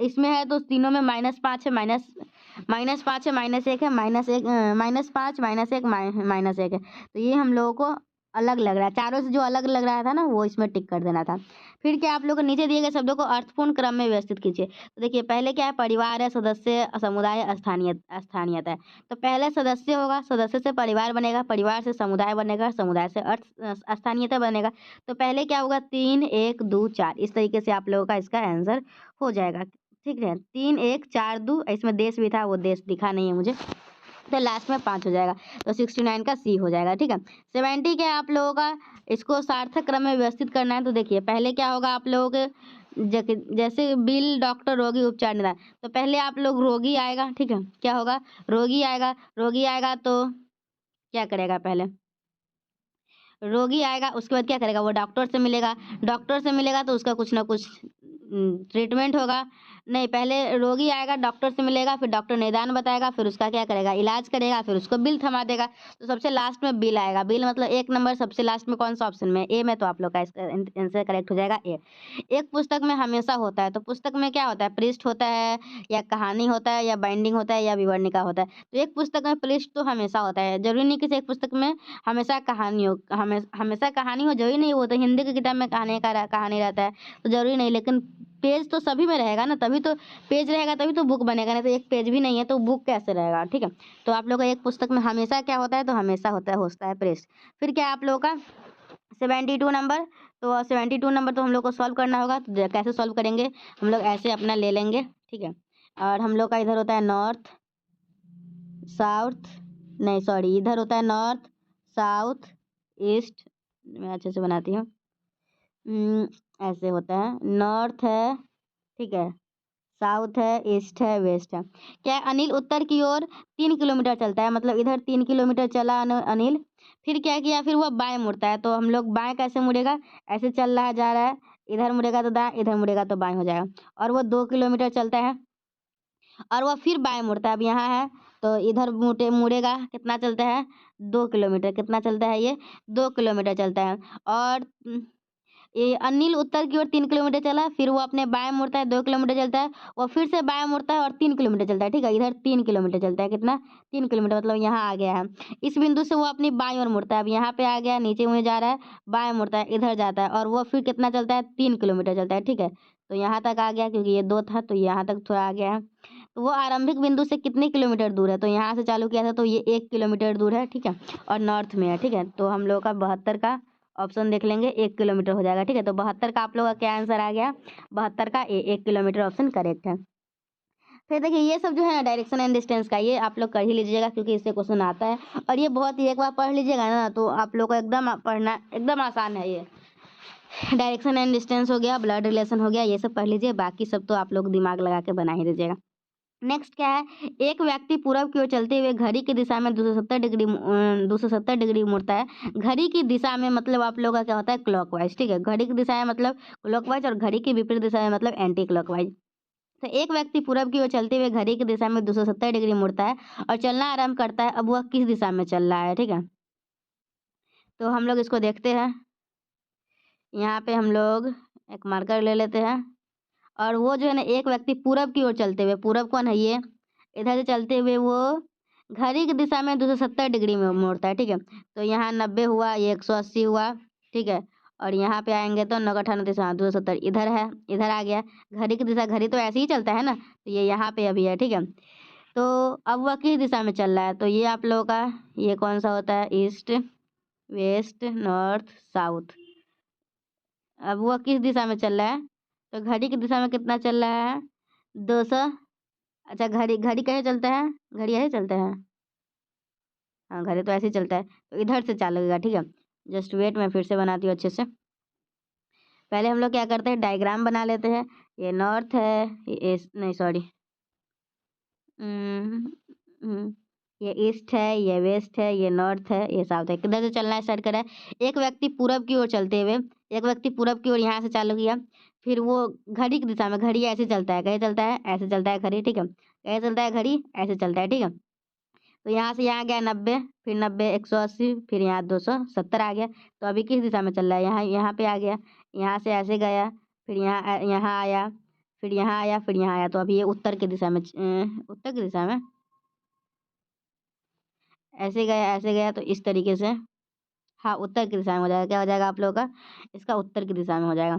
इसमें है तो तीनों में -5 है, -5 है, -1 है, -5 -1 -1 है। तो ये हम लोगों को अलग लग रहा है, चारों से जो अलग लग रहा था ना, वो इसमें टिक कर देना था। फिर क्या, आप लोग को नीचे दिए गए शब्दों को अर्थपूर्ण क्रम में व्यवस्थित कीजिए। तो देखिए, पहले क्या है, परिवार है, सदस्य, समुदाय, स्थानीयत है। तो पहले सदस्य होगा, सदस्य से परिवार बनेगा, परिवार से समुदाय बनेगा, समुदाय से स्थानीयता बनेगा। तो पहले क्या होगा, 3 1 2 4, इस तरीके से आप लोगों का इसका आंसर हो जाएगा, ठीक है। 3 1 4 2, इसमें देश भी था, वो देश दिखा नहीं है मुझे, तो लास्ट में 5 हो जाएगा, तो 69 का सी हो जाएगा, ठीक है। 70 क्या है आप लोगों का, इसको सार्थक क्रम में व्यवस्थित करना है। तो देखिए, पहले क्या होगा आप लोगों के, जैसे बिल, डॉक्टर, रोगी, उपचार, निदान, तो पहले आप लोग रोगी आएगा, ठीक है, क्या होगा, रोगी आएगा, रोगी आएगा तो क्या करेगा, पहले रोगी आएगा, उसके बाद क्या करेगा, वो डॉक्टर से मिलेगा, डॉक्टर से मिलेगा तो उसका कुछ ना कुछ ट्रीटमेंट होगा। नहीं, पहले रोगी आएगा, डॉक्टर से मिलेगा, फिर डॉक्टर निदान बताएगा, फिर उसका क्या करेगा, इलाज करेगा, फिर उसको बिल थमा देगा। तो सबसे लास्ट में बिल आएगा, बिल मतलब 1 नंबर सबसे लास्ट में कौन सा ऑप्शन में, ए में, तो आप लोग का इसका आंसर करेक्ट हो जाएगा ए। एक पुस्तक में हमेशा होता है, तो पुस्तक में क्या होता है, पृष्ठ होता है, या कहानी होता है, या बाइंडिंग होता है, या विवरणिका होता है। तो एक पुस्तक में पृष्ठ तो हमेशा होता है, जरूरी नहीं कि एक पुस्तक में हमेशा कहानी हो, हमेशा कहानी हो जरूरी नहीं, वो तो हिंदी की किताब में कहानी रहता है, तो जरूरी नहीं। लेकिन पेज तो सभी में रहेगा ना, तभी तो पेज रहेगा, तभी तो बुक बनेगा, नहीं तो एक पेज भी नहीं है तो बुक कैसे रहेगा, ठीक है। तो आप लोग का एक पुस्तक में हमेशा क्या होता है, तो हमेशा होता है पृष्ठ। फिर क्या आप लोगों का 72 नंबर, तो 72 नंबर तो हम लोग को सॉल्व करना होगा। तो कैसे सॉल्व करेंगे, हम लोग ऐसे अपना ले लेंगे, ठीक है। और हम लोग का इधर होता है नॉर्थ साउथ, नहीं सॉरी, इधर होता है नॉर्थ साउथ ईस्ट, मैं अच्छे से बनाती हूँ, ऐसे होता है, नॉर्थ है, ठीक है, साउथ है, ईस्ट है, वेस्ट है। क्या है, अनिल उत्तर की ओर 3 किलोमीटर चलता है, मतलब इधर 3 किलोमीटर चला अनिल, फिर क्या किया, फिर वह बाएं मुड़ता है। तो हम लोग बाएं कैसे मुड़ेगा, ऐसे चल रहा है, जा रहा है, इधर मुड़ेगा तो दाएं, इधर मुड़ेगा तो बाएं हो जाएगा। और वो 2 किलोमीटर चलता है और वह फिर बाएं मुड़ता है। अब यहाँ है तो इधर मुड़ेगा, कितना चलता है 2 किलोमीटर, कितना चलता है ये 2 किलोमीटर चलता है। और ये अनिल उत्तर की ओर 3 किलोमीटर चला, फिर वो अपने बाएं मुड़ता है 2 किलोमीटर चलता है, वो फिर से बाएं मुड़ता है और 3 किलोमीटर चलता है। ठीक है, इधर 3 किलोमीटर चलता है, कितना 3 किलोमीटर, मतलब यहाँ आ गया है। इस बिंदु से वो अपनी बाईं ओर मुड़ता है। अब यहाँ पे आ गया, नीचे मुझे जा रहा है, बाएं मुड़ता है, इधर जाता है और वो फिर कितना चलता है 3 किलोमीटर चलता है। ठीक है, तो यहाँ तक आ गया, क्योंकि ये 2 था तो यहाँ तक थोड़ा आ गया है। तो वो आरंभिक बिंदु से कितने किलोमीटर दूर है, तो यहाँ से चालू किया था तो ये 1 किलोमीटर दूर है। ठीक है, और नॉर्थ में है। ठीक है, तो हम लोग का 72 का ऑप्शन देख लेंगे, 1 किलोमीटर हो जाएगा। ठीक है, तो 72 का आप लोगों का क्या आंसर आ गया, 72 का ए, 1 किलोमीटर ऑप्शन करेक्ट है। फिर देखिए ये सब जो है ना डायरेक्शन एंड डिस्टेंस का, ये आप लोग कर ही लीजिएगा क्योंकि इससे क्वेश्चन आता है। और ये बहुत ही, एक बार पढ़ लीजिएगा ना तो आप लोग को एकदम पढ़ना एकदम आसान है। ये डायरेक्शन एंड डिस्टेंस हो गया, ब्लड रिलेशन हो गया, ये सब पढ़ लीजिए, बाकी सब तो आप लोग दिमाग लगा के बना ही दीजिएगा। नेक्स्ट क्या है, एक व्यक्ति पूरब की ओर चलते हुए घड़ी की दिशा में 270 डिग्री मुड़ता है। घड़ी की दिशा में मतलब आप लोगों का क्या होता है, क्लॉकवाइज। ठीक है, घड़ी की दिशा में मतलब क्लॉकवाइज और घड़ी की विपरीत दिशा में मतलब एंटी क्लॉकवाइज। तो एक व्यक्ति पूरब की ओर चलते हुए घड़ी की दिशा में 270 डिग्री मुड़ता है और चलना आरंभ करता है। अब वह किस दिशा में चल रहा है। ठीक है, तो हम लोग इसको देखते हैं। यहाँ पे हम लोग एक मार्कर ले लेते हैं और वो जो है ना, एक व्यक्ति पूरब की ओर चलते हुए, पूरब कौन है ये, इधर से चलते हुए वो घड़ी की दिशा में 270 डिग्री में मोड़ता है। ठीक है, तो यहाँ 90 हुआ, ये 180 हुआ। ठीक है, और यहाँ पे आएंगे तो 9 2 70 इधर है, इधर आ गया। घड़ी की दिशा, घड़ी तो ऐसे ही चलता है ना, तो ये यहाँ पे अभी है। ठीक है, तो अब वह किस दिशा में चल रहा है, तो ये आप लोगों का ये कौन सा होता है, ईस्ट वेस्ट नॉर्थ साउथ। अब वह किस दिशा में चल रहा है, तो घड़ी की दिशा में कितना चल रहा है 200। अच्छा, घड़ी घड़ी कैसे चलता है, घड़ी ऐसे चलता है, हाँ घड़ी तो ऐसे ही चलता है, तो इधर से चलेगा। ठीक है, जस्ट वेट, मैं फिर से बनाती हूँ अच्छे से। पहले हम लोग क्या करते हैं, डायग्राम बना लेते हैं। ये नॉर्थ है, ये नहीं सॉरी, ये ईस्ट है, ये वेस्ट है, ये नॉर्थ है, ये साउथ है। किधर से चलना स्टार्ट करा है, एक व्यक्ति पूरब की ओर चलते हुए, एक व्यक्ति पूरब की ओर यहाँ से चालू किया, फिर वो घड़ी की दिशा में, घड़ी ऐसे चलता है, कैसे चलता है, ऐसे चलता है घड़ी। ठीक है, कैसे चलता है घड़ी, ऐसे चलता है। ठीक है, तो यहाँ से यहाँ गया 90, फिर 90 180, फिर यहाँ 270 आ गया। तो अभी किस दिशा में चल रहा है, यहाँ यहाँ पे आ गया, यहाँ से ऐसे गया, फिर यहाँ आया, फिर यहाँ आया, फिर यहाँ आया। तो अभी ये उत्तर की दिशा में, उत्तर की दिशा में ऐसे गया तो इस तरीके से, हाँ उत्तर की दिशा में हो जाएगा। क्या हो जाएगा आप लोगों का, इसका उत्तर की दिशा में हो जाएगा।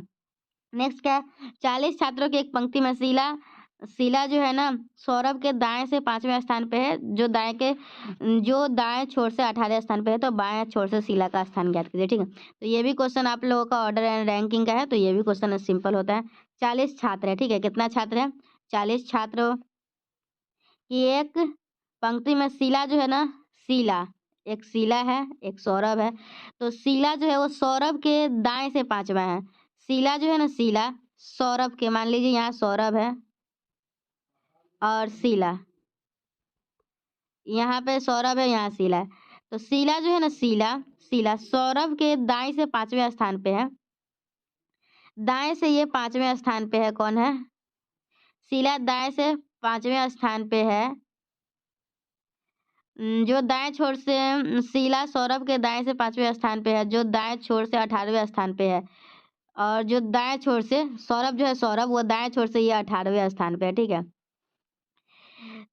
नेक्स्ट क्या है, 40 छात्रों की एक पंक्ति में शीला शीला जो है ना, सौरभ के दाएं से 5वें स्थान पे है, जो दाएं छोर से 18वें स्थान पे है, तो बाएं छोर से शीला का स्थान ज्ञात कीजिए। ठीक है, तो ये भी क्वेश्चन आप लोगों का ऑर्डर एंड रैंकिंग का है, तो ये भी क्वेश्चन सिंपल होता है। 40 छात्र है। ठीक है, कितना छात्र है, 40 छात्रों की एक पंक्ति में शीला जो है ना, शीला, एक शीला है, एक सौरभ है। तो शीला जो है वो सौरभ के दाएं से 5वां है। शीला जो है ना, शीला सौरभ के, मान लीजिए यहाँ सौरभ है और शीला, यहाँ पे सौरभ है, यहाँ शीला है। तो शीला जो है ना, शीला शीला सौरभ के दाएं से 5वें स्थान पे है। दाएं से ये 5वें स्थान पे है, कौन है, शीला दाएं से 5वें स्थान पे है। जो दाएं छोर से शीला सौरभ के दाएं से 5वें स्थान पे है, जो दाएं छोर से 18वें स्थान पे है। और जो दाएं छोर से सौरभ जो है, सौरभ वो दाएं छोर से ये 18वें स्थान पे है। ठीक है,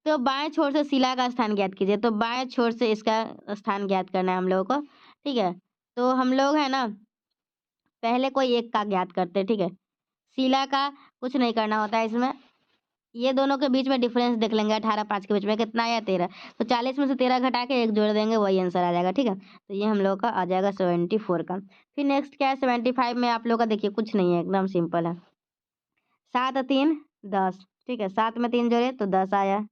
तो बाएं छोर से शीला का स्थान ज्ञात कीजिए। तो बाएं छोर से इसका स्थान ज्ञात करना है हम लोगों को। ठीक है, तो हम लोग है ना पहले कोई एक का ज्ञात करते हैं। ठीक है, शीला का कुछ नहीं करना होता है इसमें, ये दोनों के बीच में डिफरेंस देख लेंगे। 18 5 के बीच में कितना आया 13, तो 40 में से 13 घटा के एक जोड़ देंगे, वही आंसर आ जाएगा। ठीक है, तो ये हम लोग का आ जाएगा 74 का। फिर नेक्स्ट क्या है, 75 में आप लोग का देखिए कुछ नहीं है, एकदम सिंपल है। 7 और 3 10। ठीक है, 7 में 3 जोड़े तो 10 आया,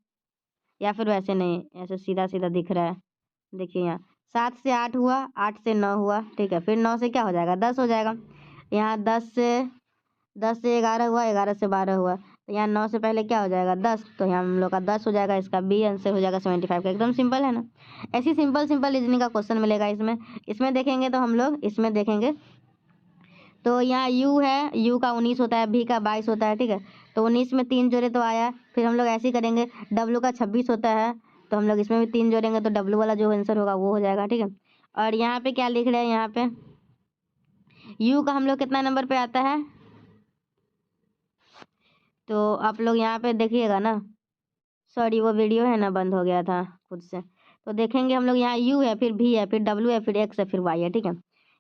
या फिर वैसे नहीं, ऐसे सीधा सीधा दिख रहा है। देखिए यहाँ 7 से 8 हुआ, 8 से 9 हुआ। ठीक है, फिर 9 से क्या हो जाएगा, 10 हो जाएगा। यहाँ 10 से 11 हुआ, 11 से 12 हुआ, तो यहाँ 9 से पहले क्या हो जाएगा 10, तो यहाँ हम लोग का 10 हो जाएगा। इसका बी आंसर हो जाएगा 75 का। एकदम सिंपल है ना, ऐसी सिंपल सिंपल रीजनिंग का क्वेश्चन मिलेगा इसमें। इसमें देखेंगे तो हम लोग इसमें देखेंगे तो यहाँ यू है, यू का 19 होता है, भी का 22 होता है, ठीक है। तो 19 में 3 जोड़े तो आया, फिर हम लोग ऐसे ही करेंगे। डब्लू का 26 होता है, तो हम लोग इसमें भी 3 जोड़ेंगे, तो डब्लू वाला जो आंसर होगा वो हो जाएगा, ठीक है। और यहाँ पे क्या लिख रहे हैं, यहाँ पे यू का हम लोग कितना नंबर पे आता है, तो आप लोग यहाँ पे देखिएगा ना। सॉरी, वो वीडियो है ना, बंद हो गया था खुद से। तो देखेंगे हम लोग, यहाँ यू है, फिर भी है, फिर डब्ल्यू है, फिर एक्स है, फिर वाई है, ठीक है।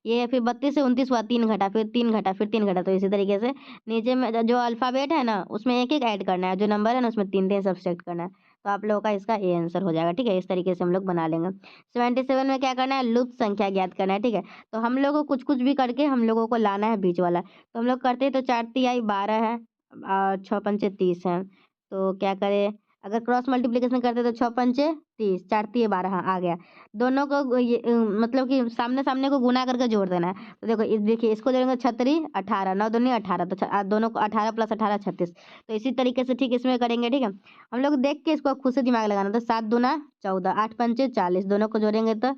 ये है, फिर 32 से 29 हुआ, 3 घटा, फिर 3 घटा, फिर 3 घटा। तो इसी तरीके से नीचे में जो अल्फ़ाबेट है ना उसमें एक एक ऐड करना है, जो नंबर है ना उसमें 3 3 सब्सट्रैक्ट करना है। तो आप लोगों का इसका ए आंसर हो जाएगा, ठीक है। इस तरीके से हम लोग बना लेंगे। 77 में क्या करना है, लुप्त संख्या ज्ञात करना है, ठीक है। तो हम लोग को कुछ कुछ भी करके हम लोगों को लाना है बीच वाला। तो हम लोग करते हैं, तो 4 तिहाई 12 है, 6 पंचे 30 है। तो क्या करें, अगर क्रॉस मल्टीप्लिकेशन करते तो 6 पंचे 30, 4 तिये 12, हाँ आ गया। दोनों को ये मतलब कि सामने सामने को गुना करके जोड़ देना है। तो देखो देखिए, इसको जोड़ेंगे 36 18, 9 दूनी 18, तो दोनों को 18 + 18 36। तो इसी तरीके से ठीक इसमें करेंगे, ठीक है। हम लोग देख के इसको खुद से दिमाग लगाना। तो 7 दूना 14, 8 पंचे 40, दोनों को जोड़ेंगे तो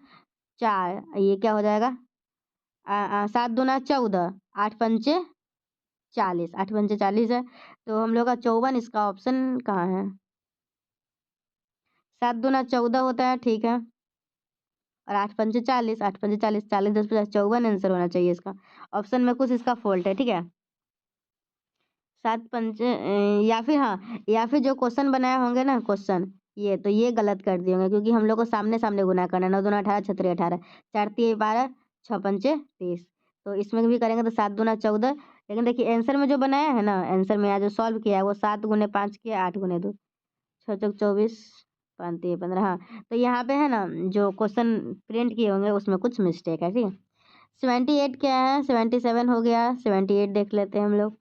4, ये क्या हो जाएगा, 7 दूना 14, 8 पंचे 40, 8 पंचे 40 है। तो हम लोग का 54, इसका ऑप्शन कहाँ है, 7 दूना 14 होता है, ठीक है। और 8 पंचे 40, 8 पंचे 40, 40 10 50 54 आंसर होना चाहिए इसका। ऑप्शन में कुछ इसका फॉल्ट है, ठीक है। 7 पंचे या फिर हाँ, या फिर जो क्वेश्चन बनाए होंगे ना क्वेश्चन, ये तो ये गलत कर दिए होंगे, क्योंकि हम लोग को सामने सामने गुना करना है। 9 दूना 18, 6 18, 4 तिये 12, 6 पंचे 30। तो इसमें भी करेंगे तो 7 दूना 14। लेकिन देखिए आंसर में जो बनाया है ना, आंसर में यहाँ जो सॉल्व किया है वो 7 गुने 5 किया, 8 गुने 2, 6 चौक 24, 5 तिये 15। हाँ, तो यहाँ पे है ना जो क्वेश्चन प्रिंट किए होंगे उसमें कुछ मिस्टेक है, ठीक है। 78 क्या है, 77 हो गया, 78 देख लेते हैं हम लोग।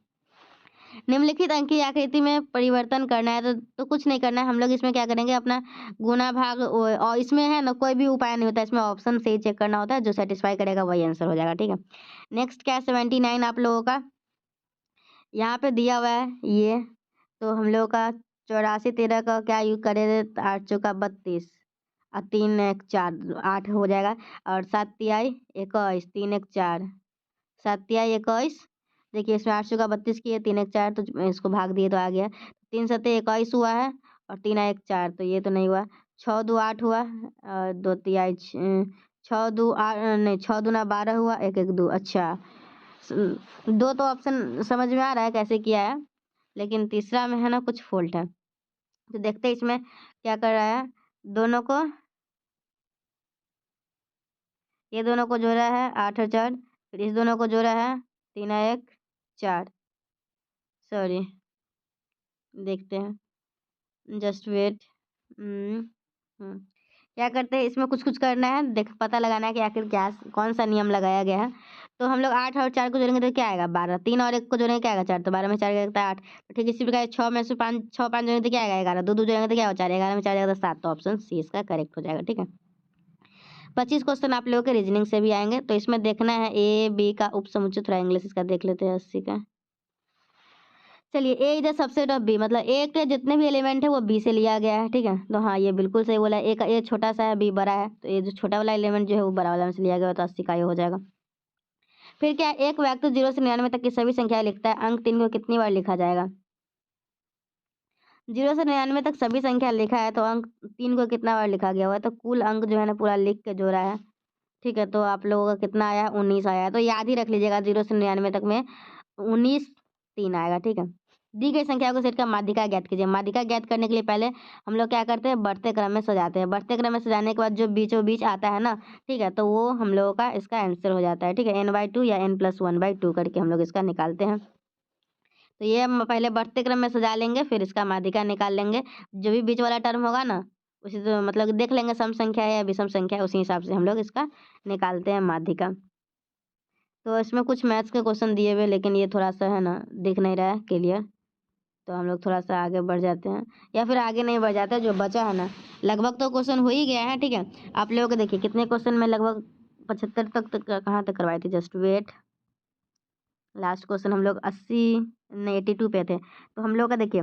निम्नलिखित अंक की आकृति में परिवर्तन करना है, तो कुछ नहीं करना है। हम लोग इसमें क्या करेंगे, अपना गुना भाग, और इसमें है ना कोई भी उपाय नहीं होता, इसमें ऑप्शन से ही चेक करना होता है, जो सेटिस्फाई करेगा वही आंसर हो जाएगा, ठीक है। नेक्स्ट क्या है, 79 आप लोगों का यहाँ पे दिया हुआ है ये। तो हम लोगों का 84 13 का क्या यूज करें, 8 चौका 32 और 3 1 4, 8 हो जाएगा। और 7 तिहाई 21, 3 1 4, 7 तिहाई 21। देखिए इसमें 8 चौका 32 किए, 3 1 4, तो इसको भाग दिए तो आ गया। 3 सत्ते 21 हुआ है, और 3 1 4, तो ये तो नहीं हुआ। 6 2 8 हुआ, और 2 तिहाई 6 2 8, नहीं 6 दूना 12 हुआ, 1 1 2। अच्छा, दो तो ऑप्शन समझ में आ रहा है कैसे किया है, लेकिन तीसरा में है ना कुछ फॉल्ट है। तो देखते हैं इसमें क्या कर रहा है। दोनों को, ये दोनों को जोड़ा है 8 और 4, फिर इस दोनों को जोड़ा है 3 और 1 4। सॉरी, देखते हैं, जस्ट वेट। क्या करते हैं, इसमें कुछ कुछ करना है, देख पता लगाना है कि आखिर क्या कौन सा नियम लगाया गया है। तो हम लोग 8 और 4 को जोड़ेंगे तो क्या आएगा, 12। 3 और 1 को जोड़ेंगे क्या आएगा, 4। तो 12 में 4 लगता है 8। तो ठीक इसी प्रकार 6 में से 5, 6 5 जोड़ेंगे तो क्या आएगा, 11। 2 2 जोड़ेंगे तो क्या होगा, 4। 11 में 4 जाएगा तो 7। तो ऑप्शन सी इसका करेक्ट हो जाएगा, ठीक है। 25 क्वेश्चन आप लोगों के रीजनिंग से भी आएंगे। तो इसमें देखना है ए बी का उपसमुच्चय, थोड़ा इंग्लिश इसका देख लेते हैं 80 का। चलिए, A is the subset of B, मतलब ए के जितने भी एलिमेंट है वो बी से लिया गया है, ठीक है। तो हाँ, ये बिल्कुल सही बोला है। ए का ए छोटा सा है, बी बड़ा है, तो ये जो छोटा वाला एलिमेंट जो है वो बड़ा वाला में से लिया गया, तो 80 का ये हो जाएगा। फिर क्या, एक व्यक्ति 0 से 99 तक की सभी संख्याएं लिखता है, अंक 3 को कितनी बार लिखा जाएगा। 0 से 99 तक सभी संख्या लिखा है, तो अंक 3 को कितना बार लिखा गया हुआ है, तो कुल अंक जो है ना पूरा लिख के जोड़ा है, ठीक है। तो आप लोगों का कितना आया, 19 आया है। तो याद ही रख लीजिएगा, 0 से 99 तक में 19 3 आएगा, ठीक है। दी गई संख्या को सेट का माध्यिका ज्ञात कीजिए। माध्यिका ज्ञात करने के लिए पहले हम लोग क्या करते हैं, बढ़ते क्रम में सजाते हैं। बढ़ते क्रम में सजाने के बाद जो बीचों बीच आता है ना, ठीक है, तो वो हम लोगों का इसका आंसर हो जाता है, ठीक है। n/2 या n+1/2 करके हम लोग इसका निकालते हैं। तो ये हम पहले बढ़ते क्रम में सजा लेंगे, फिर इसका माध्यिका निकाल लेंगे। जो भी बीच वाला टर्म होगा ना, उसी तो मतलब देख लेंगे सम संख्या है या विषम संख्या है, उसी हिसाब से हम लोग इसका निकालते हैं माध्यिका। तो इसमें कुछ मैथ्स के क्वेश्चन दिए हुए, लेकिन ये थोड़ा सा है ना दिख नहीं रहा है क्लियर, तो हम लोग थोड़ा सा आगे बढ़ जाते हैं, या फिर आगे नहीं बढ़ जाते, जो बचा है ना लगभग तो क्वेश्चन हो ही गया है, ठीक है। आप लोगों को देखिए कितने क्वेश्चन में लगभग 75 तक कहाँ तक करवाए थे, जस्ट वेट। लास्ट क्वेश्चन हम लोग 80 नहीं 82 पे थे। तो हम लोग का देखिए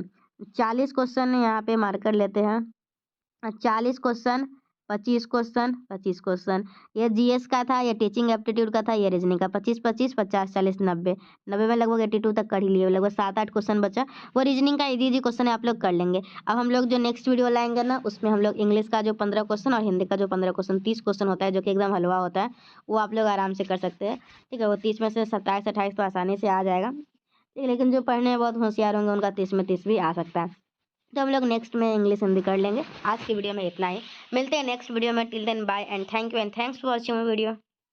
40 क्वेश्चन यहाँ पे मार्कर लेते हैं। 40 क्वेश्चन 25 क्वेश्चन 25 क्वेश्चन। ये जीएस का था, ये टीचिंग एप्टीट्यूड का था, ये रीजनिंग का। 25 25 50 40 90 90 में लगभग 82 तक कर ही लिए, लगभग 7 8 क्वेश्चन बचा। वो रीजनिंग का इजी इजी क्वेश्चन है, आप लोग कर लेंगे। अब हम लोग जो नेक्स्ट वीडियो लाएंगे ना, उसमें हम लोग इंग्लिश का जो 15 क्वेश्चन और हिंदी का जो 15 क्वेश्चन, 30 क्वेश्चन होता है जो कि एकदम हलवा होता है, वो आप लोग आराम से कर सकते हैं। ठीक है, वो 30 में से 27 28 तो आसानी से आ जाएगा। ठीक है, लेकिन जो पढ़ने में बहुत होशियार होंगे उनका 30 में 30 भी आ सकता है। तो हम लोग नेक्स्ट में इंग्लिश हिंदी कर लेंगे। आज की वीडियो में इतना ही, मिलते हैं नेक्स्ट वीडियो में। Till then bye and thank you and thanks for watching my video.